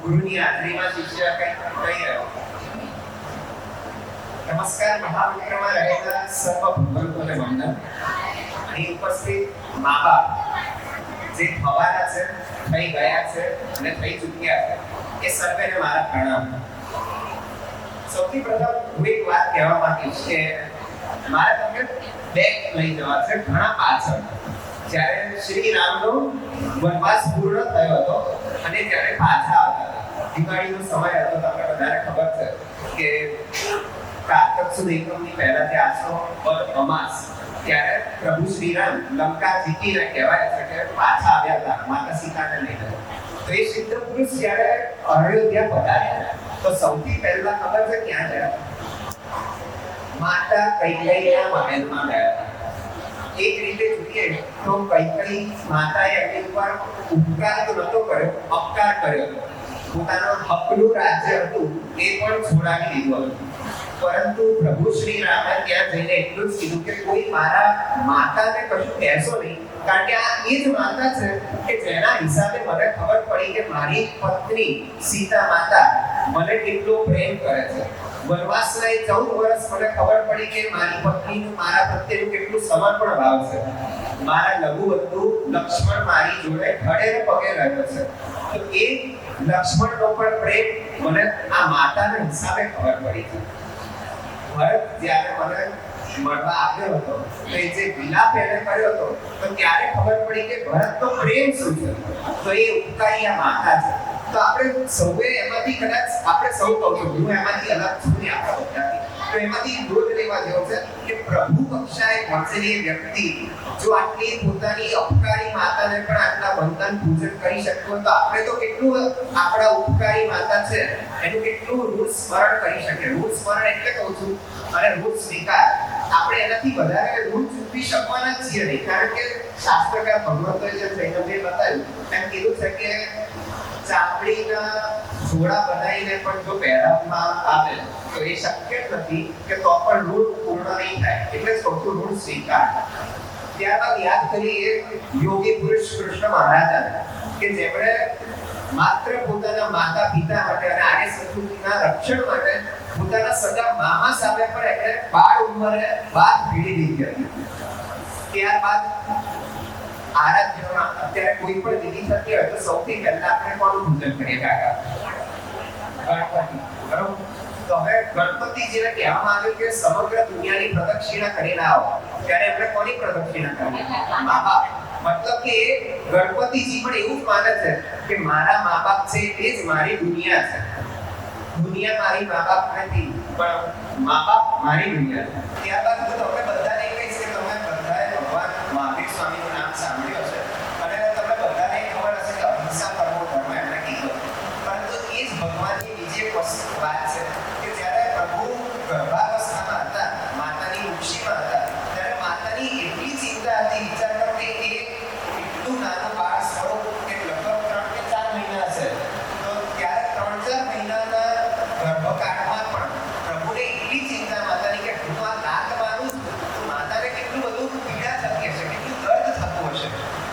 ગુરુની હાજરીમાં શિષ્ય કંઈ કહી રહ્યો. નમસ્કાર. મહામંત્રમાં રહેલા સર્વ ભગવંતોને વંદન. અહીં ઉપસ્થિત મા બાપ જે થવાના છે, થઈ ગયા છે અને થઈ ચૂક્યા છે એ સર્વેને મારા પ્રણામ. સૌથી પ્રથમ હું એક વાત કહેવા માંગીશ કે મારે તમને બેક લઈ જવા છે ઘણા પાછળ. જ્યારે શ્રી રામનો વનવાસ પૂર્ણ થયો હતો અને જ્યારે પાછા આવતા હતા, દિવાળીનો સમય હતો, તમને બધાને ખબર છે કે કારતક સુદ એકમની પહેલાથી આસો પર અમાસ ત્યારે પ્રભુ શ્રીરામ લંકા જીતીને કહેવાય છે કે પાછા આવ્યા હતા માતા સીતાને લઈને. તો એ સિદ્ધ પુરુષ જ્યારે અયોધ્યા પધાર્યા તો સૌથી પહેલા ખબર છે ક્યાં ગયા? માતા કૈકેયીના મહેલમાં ગયા હતા. એક રીતે જોઈએ તો કૈકેયી માતાએ એમની ઉપર ઉપકાર તો નતો કર્યો, અપકાર કર્યો હતો. પોતાનું હકનું રાજ્ય હતું એ પણ છોડાવી દીધું હતું. પરંતુ પ્રભુ શ્રી રામે ત્યાં જઈને એટલું જ કીધું કે કોઈ મારા માતાને કશું કહેશો નહીં, કારણ કે આ એ જ માતા છે કે જેના હિસાબે મને ખબર પડી કે મારી પત્ની સીતા માતા મને કેટલો પ્રેમ કરે છે. વનવાસના એ 14 વર્ષ મને ખબર પડી કે મારી પત્નીનું મારા પ્રત્યેનું કેટલું સમર્પણ ભાવ છે. મારા લઘુબંધુ લક્ષ્મણ મારી જોડે ખડે ને પગે રહ્યો છે. તો એ લક્ષ્મણનો પણ પ્રેમ મને આ માતાના હિસાબે ખબર પડી છે. ભરત જ્યારે મને મળવા આવ્યો હતો તો એ જે વિલાપ એને કર્યો હતો તો ત્યારે ખબર પડી કે ભરતનો પ્રેમ શું છે. તો એ ઉપકારી આ માતા છે. તો આપણે સૌએ એમાંથી કદાચ આપણે સૌ કહું છું, હું એમાંથી અલગ છું ને આપણા બધાથી, તો એમાંથી દોધ લેવા જેવો છે કે પ્રભુ કક્ષાએ પહોંચેલી વ્યક્તિ જો આટલી પોતાની અપકારી માતાને પણ આટલા વંદન પૂજન કરી શકતો તો આપણે તો કેટલું આપણા ઉપકારી માતા છે એનું કેટલું ઋણ સ્મરણ કરી શકીએ. ઋણ સ્મરણ એટલે કહું છું અને ઋણ સ્વીકાર આપણે એનાથી વધારે ઋણ ચૂકવી શકવાના જ છીએ નહીં. કારણ કે શાસ્ત્રકાર ભગવંતોએ જે જૈનભાઈએ બતાવ્યું એમ કીધું છે કે ચામડીના જોડા બનાવીને પણ જો પહેરવામાં આવે તો એ શક્ય નથી કે તો પણ ઋણ પૂર્ણ નહીં થાય. એટલે સૌથી ઋણ સ્વીકાર. ત્યારબાદ યાદ કરીએ યોગી પુરુષ કૃષ્ણ મહારાજ કે જેમણે માત્ર પોતાના માતા પિતા માટે અને આર્ય સંસ્કૃતિના રક્ષણ માટે પોતાના સગા મામા સામે પણ એમણે બાળ ઉંમરે વાત ભીડી દીધી હતી. ત્યારબાદ આરાધ્યમાં અત્યારે કોઈ પણ વિધિ થતી હોય તો સૌથી પહેલા આપણે કોનું પૂજન કરીએ? કાકા ગણપતિ. બરોબર. તો હવે ગણપતિજીને કહેવામાં આવ્યું કે સમગ્ર દુનિયાની પ્રદક્ષિણા કરીને આવો. ત્યારે આપણે કોની પ્રદક્ષિણા કરીએ? મા બાપ. મતલબ કે ગણપતિજી પણ એવું જ માને છે કે મારા મા બાપ છે એ જ મારી દુનિયા છે. દુનિયા મારી મા બાપ નથી, પણ મા બાપ મારી દુનિયા છે. ત્યારબાદ હું તમને બધાને કહીશ કે તમે બધાએ ભગવાન મહાવીર સ્વામીનું નામ સાંભળ્યું હશે અને તમને બધાને ખબર હશે કે અહિંસા પરમો ધર્મ એમણે કીધો. પરંતુ એ જ ભગવાનની બીજી એક વાત છે કે જ્યારે પ્રભુ ગર્ભાવસ્થામાં હતા, માતાની ઉક્ષીમાં હતા, ત્યારે માતાની એટલી ચિંતા હતી. વિચાર કરો કે એ એટલું નાનું બાળ સ્વરૂપ કે લગભગ 3 કે 4 મહિના હશે. તો ત્યારે 3-4 મહિનાના ગર્ભકાળમાં પણ પ્રભુને એટલી ચિંતા માતાની કે હું આ લાત મારું છું તો માતાને કેટલું બધું પીડા થતી હશે, કેટલું દર્દ થતું હશે.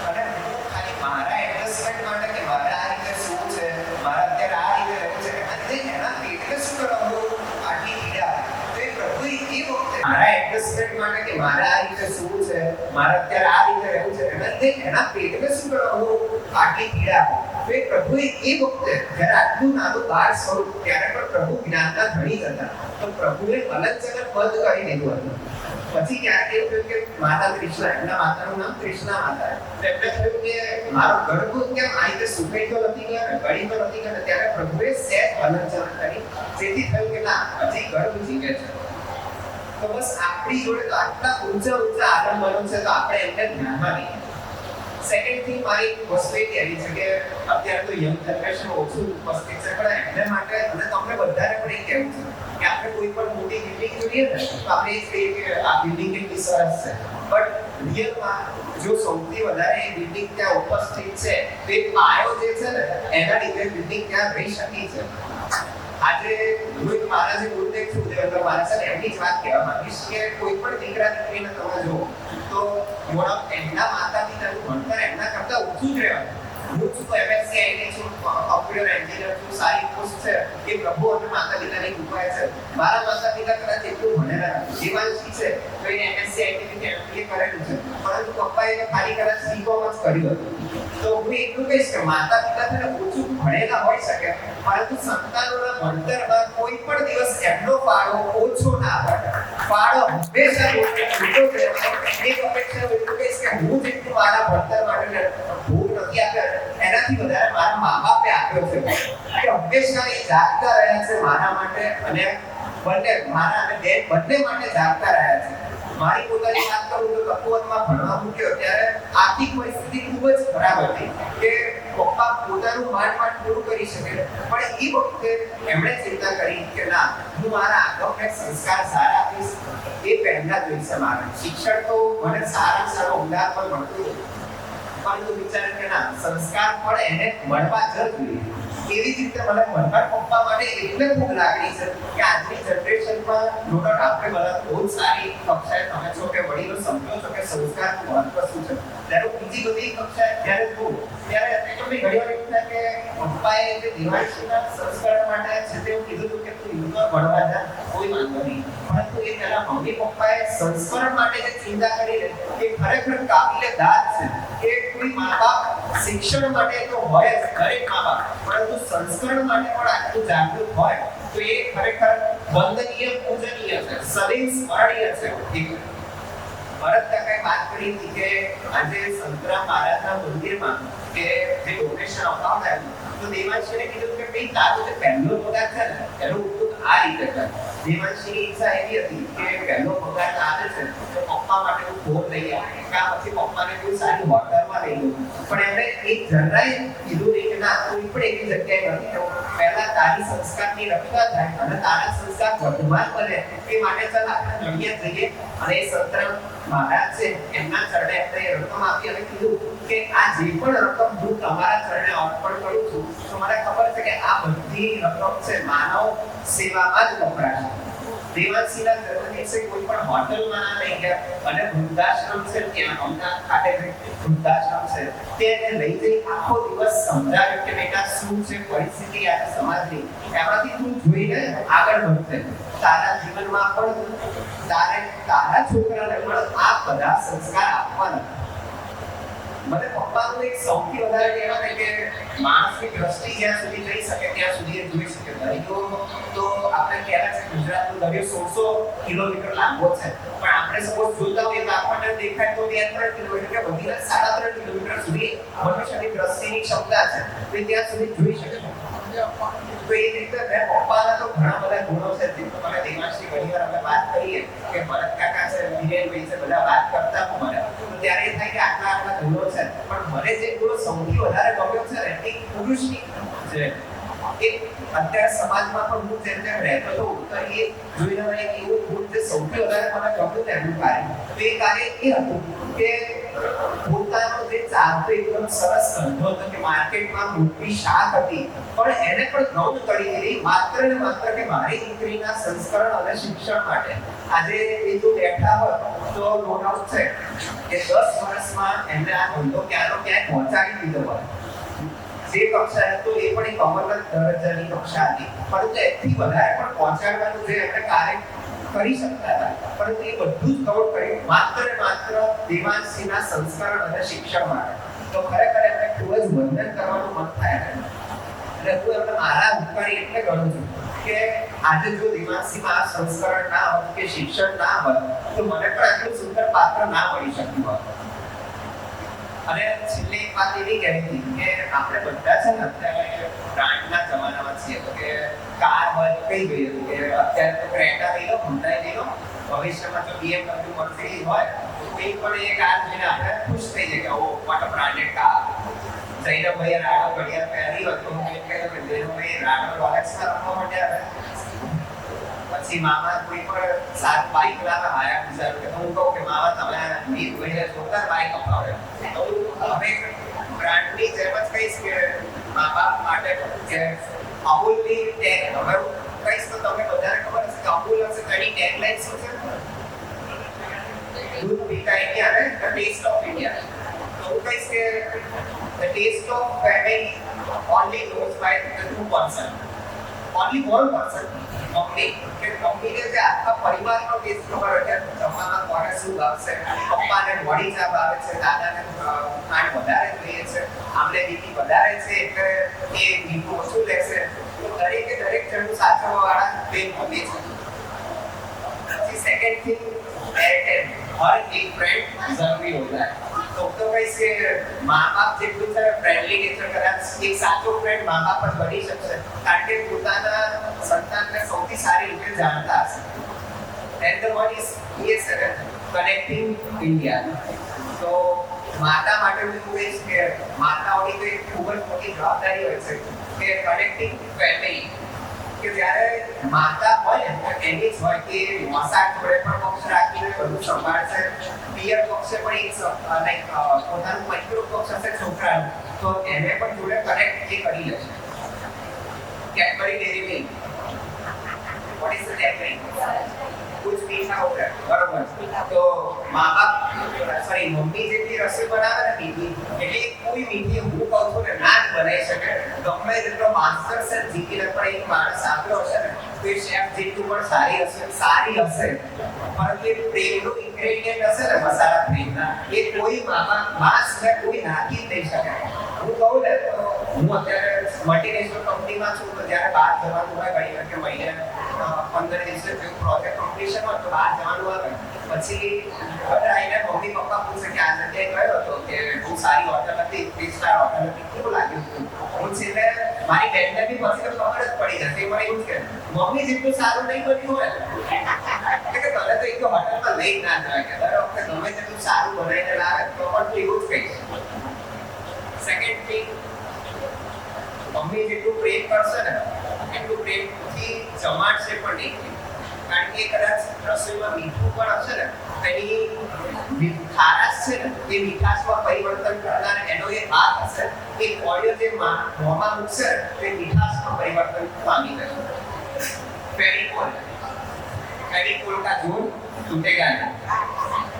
અને હું ખાલી મારા એડજસ્ટમેન્ટ માટે કે મારે આ રીતે શું છે, મારા અત્યારે આ રીતે રહેવું છે, અને એના પેટને શું કરવું આટલી પીડા. તો એ પ્રભુએ એ વખતે મારા એડજસ્ટમેન્ટ માટે કે મારે આ રીતે શું છે, મારે અત્યારે આ રીતે રહેવું છે, અને એના પેટને શું કરવું આટલી પીડા. તો એ પ્રભુએ એ વખતે જ્યારે આટલું નાનું બાળ સ્વરૂપ ત્યારે પણ પ્રભુ જ્ઞાનના ધણી હતા. તો પ્રભુએ હલનચલન બંધ કરી દીધું હતું. પછી ક્યારેક એવું થયું કે માતા કૃષ્ણ, એમના માતાનું નામ કૃષ્ણા માતા, એમને થયું કે મારો ગર્ભ કેમ આ રીતે સુકાઈ તો નથી ગયો, ગળી તો નથી ગયો. ત્યારે પ્રભુએ સહેજ હલનચલન કરી, જેથી થયું કે ના હજી ગર્ભ જીવે છે. તો બસ આપણી જોડે તો આટલા ઊંચા ઊંચા આલંબનો છે તો આપણે એમને ધ્યાનમાં લઈએ. સેકન્ડ થિંગ મારી વસ્તુ એ કહેવી છે કે અત્યારે તો યંગ જનરેશન ઓછું ઉપસ્થિત છે, પણ એને માટે અને તમને બધાને પણ એ કહેવું છે કે આપણે કોઈ પણ મોટી બિલ્ડિંગ જોઈએ ને તો આપણે એ જ કહીએ કે આ બિલ્ડિંગ કેટલી સરસ છે, બટ રિયલમાં જો સૌથી વધારે એ બિલ્ડિંગ ત્યાં ઉપસ્થિત છે તો એ પાયો જે છે ને એના લીધે બિલ્ડિંગ ત્યાં રહી શકી છે. આજે હું મારા જે ગુરુદેવ છું દેવેન્દ્ર મહારાજ એમની જ વાત કહેવા માંગીશ કે કોઈ પણ દીકરા દીકરીને તમે જુઓ તો એમના માતા પિતાનું ભણતર એમના કરતા ઓછું જ રહેવાનું. હું છું તો MSc IT છું, કોમ્પ્યુટર એન્જિનિયર છું, સારી પોસ્ટ છે એ પ્રભુ અને માતા પિતાની કૃપા છે. મારા માતા પિતા કદાચ એટલું ભણેલા નથી, જીવાંશી છે તો એને MSc IT ની MBA કરેલું છે, પરંતુ પપ્પાએ ખાલી કદાચ BCom જ કર્યું હતું. તો હું એટલું કહીશ કે માતા પિતા છે ને ઓછું ભણેલા હોઈ શકે, પરંતુ સંતાનોના ભણતરમાં કોઈ પણ દિવસ એમનો ફાળો ઓછો ના પડે. ફાળો હંમેશા મોટો જ રહેવાનો. એક અપેક્ષા હું એટલું કહીશ કે હું જેટલું મારા ભણતર માટે ભોગ નથી આપ્યો એનાથી વધારે મારા મા બાપે આપ્યો છે. કે હંમેશા એ જાગતા રહ્યા છે મારા માટે, અને બંને મારા અને બેન બંને માટે જાગતા રહ્યા છે. મારી પોતાની વાત કરું તો તપોવનમાં ભણવા મૂક્યો ત્યારે આર્થિક પરિસ્થિતિ ખૂબ જ ખરાબ હતી કે પપ્પા પોતાનું માંડ પૂરું કરી શકે, પણ એ વખતે એમણે ચિંતા કરી કે ના, હું મારા આગળને સંસ્કાર સારા આપીશ એ પહેલા જોઈશે. મારે શિક્ષણ તો મને સારા સારો ઉદાહરણ મળતું, પરંતુ વિચાર કે ના, સંસ્કાર પણ એને મળવા જ જોઈએ. એવી જ રીતે મને મારા પપ્પા માટે એટલે ખૂબ લાગણી છે કે આજની જનરેશનમાં નોટ આપણે બધા બહુ સારી કક્ષાએ તમે છો કે વડીલો સમજો છો કે સંસ્કારનું મહત્વ શું છે. ત્યારે બીજી બધી કક્ષાએ જ્યારે જુઓ ત્યારે તમને ઘણી વાર એવું થાય કે પપ્પાએ જે દિવાળીના સંસ્કાર માટે છે તે કીધું હતું કે તું યુદ્ધ ભણવા જા, કોઈ વાંધો નહીં, પરંતુ એ પહેલા મમ્મી પપ્પાએ સંસ્કરણ માટે જે ચિંતા કરી એ ખરેખર કાબિલે દાદ છે. કે કોઈ મા બાપ શિક્ષણ માટે તો હોય જ દરેક મા બાપ, પરંતુ સંસ્કરણ માટે પણ આટલું જાગૃત હોય તો એ ખરેખર વંદનીય, પૂજનીય છે, સદૈવ સ્મરણીય છે. ભરત કાકાએ વાત કરી હતી કે આજે સંતરામ મહારાજના મંદિરમાં કે જે ડોનેશન અપાવતા તો દેવાંશીને કીધું કે ભાઈ તારો જે પહેલો પગાર છે ને એનો ઉપયોગ આ રીતે કર. દેવાંશીની ઈચ્છા એવી હતી કે પહેલો પગાર આવે છે તો પપ્પા માટે હું ફોન લઈ આવું, કે પછી પપ્પાને કોઈ સારી હોટલમાં લઈ લઉં, પણ એમણે એક જરાય કીધું નહીં કે ના, કોઈ પણ એવી જગ્યાએ નથી જવું. પહેલા તારી સંસ્કારની રક્ષા થાય અને તારા સંસ્કાર વર્ધમાન બને એ માટે ચાલ આપણે નડિયાદ જઈએ. અને એ સંતરામ મહારાજ છે એમના ચરણે એમને રકમ આપી અને કીધું કે આ જે પણ રકમ હું તમારા ચરણે અર્પણ કરું છું તો મને ખબર છે કે આ બધી રકમ છે માનવ સેવામાં જ વપરાશે. દેવાંશીના જન્મ દિવસે કોઈ પણ હોટલમાં ના લઈ ગયા અને વૃદ્ધાશ્રમ છે ત્યાં અમદાવાદ ખાતે વૃદ્ધાશ્રમ છે તેને લઈ જઈ આખો દિવસ સમજાવ્યું કે બેટા શું છે પરિસ્થિતિ આ સમાજની, એમાંથી તું જોઈને આગળ વધશે. તારા જીવનમાં પણ તારા છોકરાને પણ આ બધા સંસ્કાર આપવાના. મને પપ્પાનું એક સૌથી વધારે કહેવાય કે માણસની દ્રષ્ટિ જ્યાં સુધી જઈ શકે ત્યાં સુધી એ જોઈ શકે. દરિયો તો આપણે કહેવાય છે ગુજરાતનો દરિયો 1600 કિલોમીટર લાંબો છે, પણ આપણે સપોઝ જોતા હોઈએ તો આપણને દેખાય તો 2-3 કિલોમીટર કે વધીને 3.5 કિલોમીટર સુધી મનુષ્યની દ્રષ્ટિની ક્ષમતા છે તો ત્યાં સુધી જોઈ શકે. તો એ રીતે મેં પપ્પાના તો ઘણા બધા ગુણો છે. જે તો મને દેવાંશી ઘણીવાર આપણે વાત કરીએ કે ભરત કાકા છે, વિરેનભાઈ છે, બધા વાત કરતા મને તો ત્યારે એ થાય કે આટલા ગુણો છે, પણ મને જે ગુણો સૌથી વધારે ગમ્યો છે ને એ પુરુષની છે. એ અત્યારે સમાજમાં પણ હું જેમ જેમ રહેતો હતો તો એ જોઈને મને એવું ગુણ જે સૌથી વધારે મને ગમ્યું ને એનું કાર્ય તો એ કાર્ય એ હતું કે પોતાનો જે ચાલતો એકદમ સરસ ધંધો હતો કે માર્કેટમાં મોટી શાક હતી પણ એને પણ ગૌણ કરી દીધી માત્ર ને માત્ર કે મારી દીકરીના સંસ્કરણ અને શિક્ષણ માટે. આજે એ જો બેઠા હોય તો નો ડાઉટ છે કે 10 વર્ષમાં એમને આ ધંધો ક્યાંનો ક્યાંય પહોંચાડી દીધો હોય. જે કક્ષા હતો એ પણ એક અમરનાથ દરજ્જાની કક્ષા હતી, પરંતુ એથી વધારે પણ પહોંચાડવાનું જે એમણે કાર્ય કરી શકતા હતા, પરંતુ એ બધું જ કવર કર્યું માત્ર ને માત્ર દેવાંશીના સંસ્કરણ અને શિક્ષણ માટે. તો ખરેખર એમને ખૂબ જ વંદન કરવાનું મન થાય અને હું એમને મારા ઉપકારી એટલે ગણું છું કે આજે જો દેવાંશીમાં આ સંસ્કરણ ના હોત કે શિક્ષણ ના હોત તો મને પણ આટલું સુંદર પાત્ર ના મળી શક્યું હોત. અને છેલ્લે એક વાત એવી કહેવી હતી કે આપણે બધા છે ને અત્યારે બ્રાન્ડના જમાનામાં છીએ તો કે કાર હોય કઈ ગઈ હતી કે અત્યારે તો ક્રેટા લઈ લો, હુન્ડાઈ લઈ લો, ભવિષ્યમાં જો BMW મર્સિડીઝ હોય કોઈ પણ એક આ જોઈને આપણે ખુશ થઈ જઈએ કે ઓ વોટ અ બ્રાન્ડેડ કાર. જૈનભાઈ રાડો ઘડિયાળ પહેરી હોય તો હું કહે કે જૈનભાઈ રાડો રોલેક્સમાં રમવા માંડ્યા. પછી મામા કોઈ પણ સાત બાઈક લાવે હાયા બીજા કે હું કહું કે મામા તમે મીર ભાઈને જોરદાર બાઈક અપાવે. તો હવે બ્રાન્ડની જેમ જ કહીશ કે મા બાપ માટે કે અમૂલની ટેગ હવે કહીશ તો તમને બધાને ખબર હશે કે અમૂલ હશે તો એની ટેગલાઇન શું છે? દૂધ પીતા ઇન્ડિયા ને ધ ટેસ્ટ ઓફ ઇન્ડિયા. તો હું કહીશ કે the test of family only knows by the two person, only one person. Mummy કે મમ્મીને જે આખા પરિવારનો ટેસ્ટ ખબર હોય કે જમવામાં કોને શું ભાવશે. પપ્પાને વડી ચા ભાવે છે, દાદાને ખાંડ વધારે જોઈએ છે, આમને મીઠી વધારે છે એટલે એ મીઠું ઓછું લેશે. તો દરેકે દરેક જણનું સાચવવાવાળા પ્રેમ મમ્મી છે. પછી સેકન્ડ થિંગ એરટેલ हर एक फ्रेंड जरूरी होता है. तो कहीं से माँ बाप જેટલું છે ફ્રેન્ડલી નેચર કદાચ એક સાચો ફ્રેન્ડ મા બાપ જ બની શકશે કારણ કે પોતાના સંતાનને સૌથી સારી રીતે જાણતા હશે. And the one is connecting India. તો માતા માટે હું કહીશ કે માતાઓની તો એક ખૂબ જ મોટી જવાબદારી હોય છે કે કનેક્ટિંગ ફેમિલી. કે જ્યારે માતા હોય ને એની જ હોય કે મોસાળ જોડે પણ પક્ષ રાખીને બધું સંભાળશે. પિયર પક્ષે પણ એક લાઈક પોતાનું માઇક્રો પક્ષ હશે છોકરાનું તો એને પણ જોડે કનેક્ટ એ કરી લેશે. Cadbury dairy milk, what is the Cadbury? कुछ मीठा होता है बरोबर. तो माँ बाप सॉरी मम्मी જેટલી રસોઈ બનાવે ને મીઠી એટલે કોઈ મીઠી હું કહું છું ને ના જ બનાવી શકે. ગમે તેટલો માસ્ટર શેફ જીતીને પણ એક માણસ આવ્યો હશે ને તો એ શેફ જેટલું પણ સારી હશે પરંતુ એ પ્રેમનું ઇન્ગ્રેડિયન્ટ હશે ને મસાલા પ્રેમના એ કોઈ માં સિવાય કોઈ નાખી જ નહીં શકે. હું કહું ને તો હું અત્યારે મલ્ટીનેશનલ કંપનીમાં છું તો જ્યારે બહાર જવાનું હોય ઘણી વાર કે મહિને 15 દિવસે કોઈ પ્રોજેક્ટ કમ્પ્લીશન હોય તો બહાર જવાનું આવે પછી ઘર આવીને મમ્મી પપ્પા પૂછે કે આ જગ્યાએ ગયો હતો કે બહુ સારી હોટલ હતી, 3 સ્ટાર હોટલ હતી, કેવું લાગ્યું? હું છેલ્લે મારી બેનને બી પછી તો ખબર જ પડી જતી મને એવું કે મમ્મી જેટલું સારું નહીં બન્યું હોય એટલે કે તને તો એક હોટલમાં લઈ ના જાય કે દર વખતે ગમે તેટલું સારું બનાવીને લાવે તો પણ એવું જ કહીશ. સેકન્ડ થિંગ મમ્મી જેટલું પ્રેમ કરશે ને એટલું પ્રેમથી જમાડશે પણ નહીં. કારણ કે કદાચ રસોઈમાં મીઠું પણ હશે ને એની ખારાશ છે ને એ મીઠાશમાં પરિવર્તન કરનાર એનો એ હાથ હશે એ ઓડિયો જે મોંમાં મૂકશે તે મીઠાશમાં પરિવર્તન પામી જશે. फेविकोल का जोड़ टूटेगा नहीं.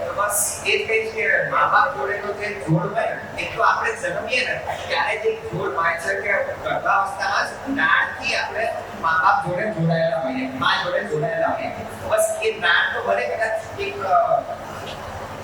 तो बस ये कहीं કે મા બાપ જોડેનો જે જોડ હોય એક તો આપણે જન્મીએ ને ત્યારે જે જોડ હોય છે કે ગર્ભાવસ્થામાં જ નાળથી આપણે મા બાપ જોડે જોડાયેલા હોઈએ, મા જોડે જોડાયેલા હોઈએ. બસ એ નાળ તો ભલે કદાચ એક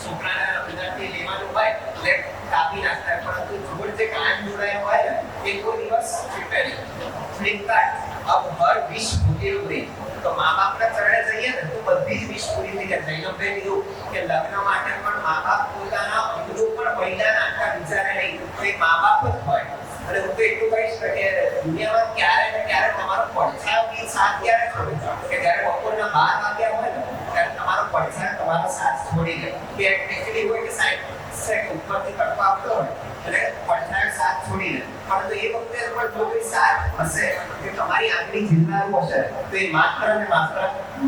છોકરાના અંદરથી લેવાનું હોય એટલે કાપી નાખતા પરંતુ જોડ જે કાન જોડાયેલો હોય ને એ કોઈ દિવસ છૂટે નહીં. ફ્લિપકાર્ટ अब हर विश पूरी हुई तो माँ बाप ना चरणे जइए ने तो बધી જ વિશ પૂરી થઈ જાય. જૈનભાઈ કીધું કે લગ્ન માટે પણ મા બાપ પોતાના અંગો પર બલિદાન આપતા વિચારે નહીં તો એ મા બાપ જ હોય. અને હું તો એટલું કહીશ કે દુનિયામાં ક્યારે ને ક્યારે તમારો પડછાયો સાથ ક્યારે છોડે કે જ્યારે બપોરના 12 વાગ્યા હોય ને ત્યારે તમારો પડછાયો તમારો સાથ છોડી દે. કે એકચ્યુઅલી હોય કે સાઈડ સે ઉપરથી તડકો આવતો હોય એટલે પડછાયો સાથ છોડી દે. પરંતુ એ વખતે પણ જો કોઈ સાથ હશે કે તમારી આંગળી ઝીલનારું હશે તો એ માત્ર ને માત્ર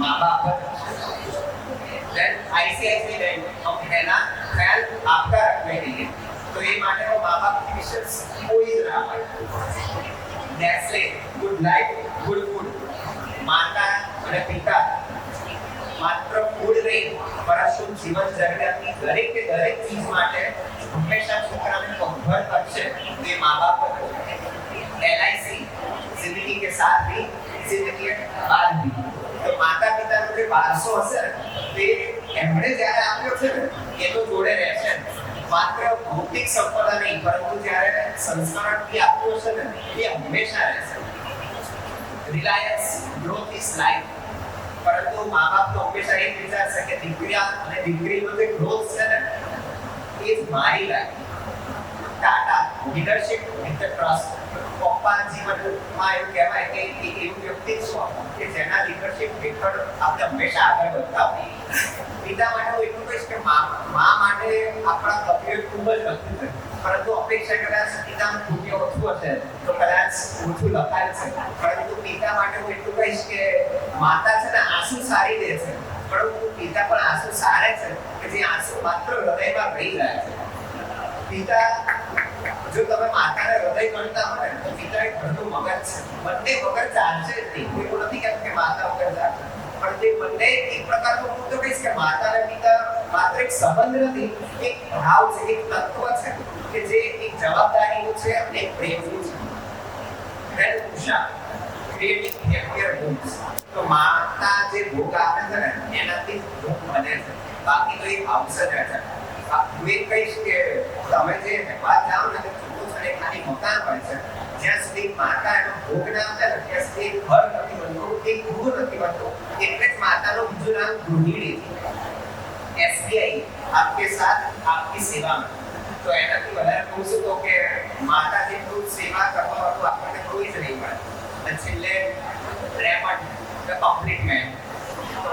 મા બાપ જ. देन आईसीआईसीआई बैंक हम एना ख्याल आपका रखने के लिए तो ये माने वो माँ बाप की विशेष कोई ना हो. Nestle good life good food माता અને પિતા માત્ર ફૂડ નહીં પરંતુ જીવન જરૂરિયાતની દરેક કે દરેક ચીજ માટે હંમેશા છોકરાને પગભર કરશે તે મા બાપ જ. एलआईसी जिंदगी के साथ भी जिंदगी के बाद भी तो माता પિતાનો જે વારસો હશે તે એમણે જ્યારે આપ્યો છે ને એ તો જોડે રહેશે. માત્ર ભૌતિક સંપદા નહીં પરંતુ જ્યારે સંસ્કારણ બી આપ્યું હશે ને એ હંમેશા રહેશે. રિલાયન્સ ગ્રોથ ઇઝ લાઈફ પરંતુ મા બાપ તો હંમેશા એ વિચારશે કે દીકરી અને દીકરીનો જે ગ્રોથ છે ને એ મારી life. Tata leadership with trust પપ્પા જીવનમાં એવું કહેવાય કે એક એવું વ્યક્તિ છો કે જેના લીડરશિપ હેઠળ આપણે હંમેશા આગળ વધતા હોઈએ. પિતા માટે હું એટલું કહીશ કે મા આપણા કપિલ ખૂબ જ લખ્યું છે, પરંતુ અપેક્ષા કદાચ પિતાનું પુણ્ય ઓછું હશે તો કદાચ ઓછું લખાય છે. પરંતુ પિતા માટે હું એટલું કહીશ કે માતા છે ને આંસુ સારી દે છે, પરંતુ પિતા પણ આંસુ સારે છે કે જે આંસુ માત્ર હૃદયમાં રહી જાય છે. પિતા, જો તમે માતાને હૃદય ગણતા હોય તો પિતા એક ઘરનું મગજ છે. બંને વગર ચાલશે જ નહીં. કોઈ એવું નથી કહેતું કે માતા વગર ચાલશે, પણ તે બંને એક પ્રકારનું હું તો કહીશ કે માતા અને પિતા માત્ર એક સંબંધ નથી, એક ભાવ છે, એક તત્વ છે કે જે એક જવાબદારીનું છે અને એક પ્રેમનું છે. Then Usha creating happier homes. તો માતા જે ભોગ આપે છે ને એનાથી ભોગ બને છે, બાકી તો એક ઔષધ છે. હું એ કહીશ કે તમે જે રહેવા જાઓ ને તે છૂટું છે ખાલી મકાન હોય છે, જ્યાં સુધી માતા એનો ભોગ ના આપે ને ત્યાં સુધી ઘર નથી બનતું, એક ગૃહ નથી બનતું. એટલે જ માતાનું બીજું નામ ગૃહિણી છે. SBI આપકે સાથ આપકી સેવામાં. તો એનાથી વધારે કહું છું તો કે માતા જેટલું સેવા કરવા વાળું આપણને કોઈ જ નહીં મળે. અને છેલ્લે રેમન્ડ ધ કમ્પ્લીટ મેન,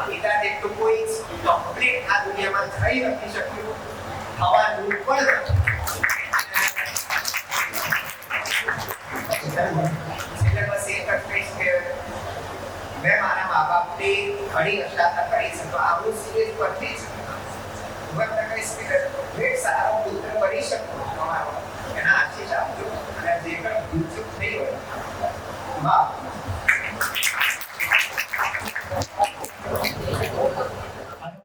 પિતા જેટલું કોઈ કમ્પ્લીટ આ દુનિયામાં થઈ નથી શક્યું, થવાનું પણ નથી. છેલ્લે બસ એક જ કહીશ કે મેં મારા મા બાપની ઘણી અશાતા કરી છે, તો આવું સ્ટેજ પરથી જ હું એમને કહીશ કે હું એક સારો પુત્ર બની શકું તમારો, એના આશીષ આપજો. અને જે પણ ભૂલચૂક થઈ હોય વાહ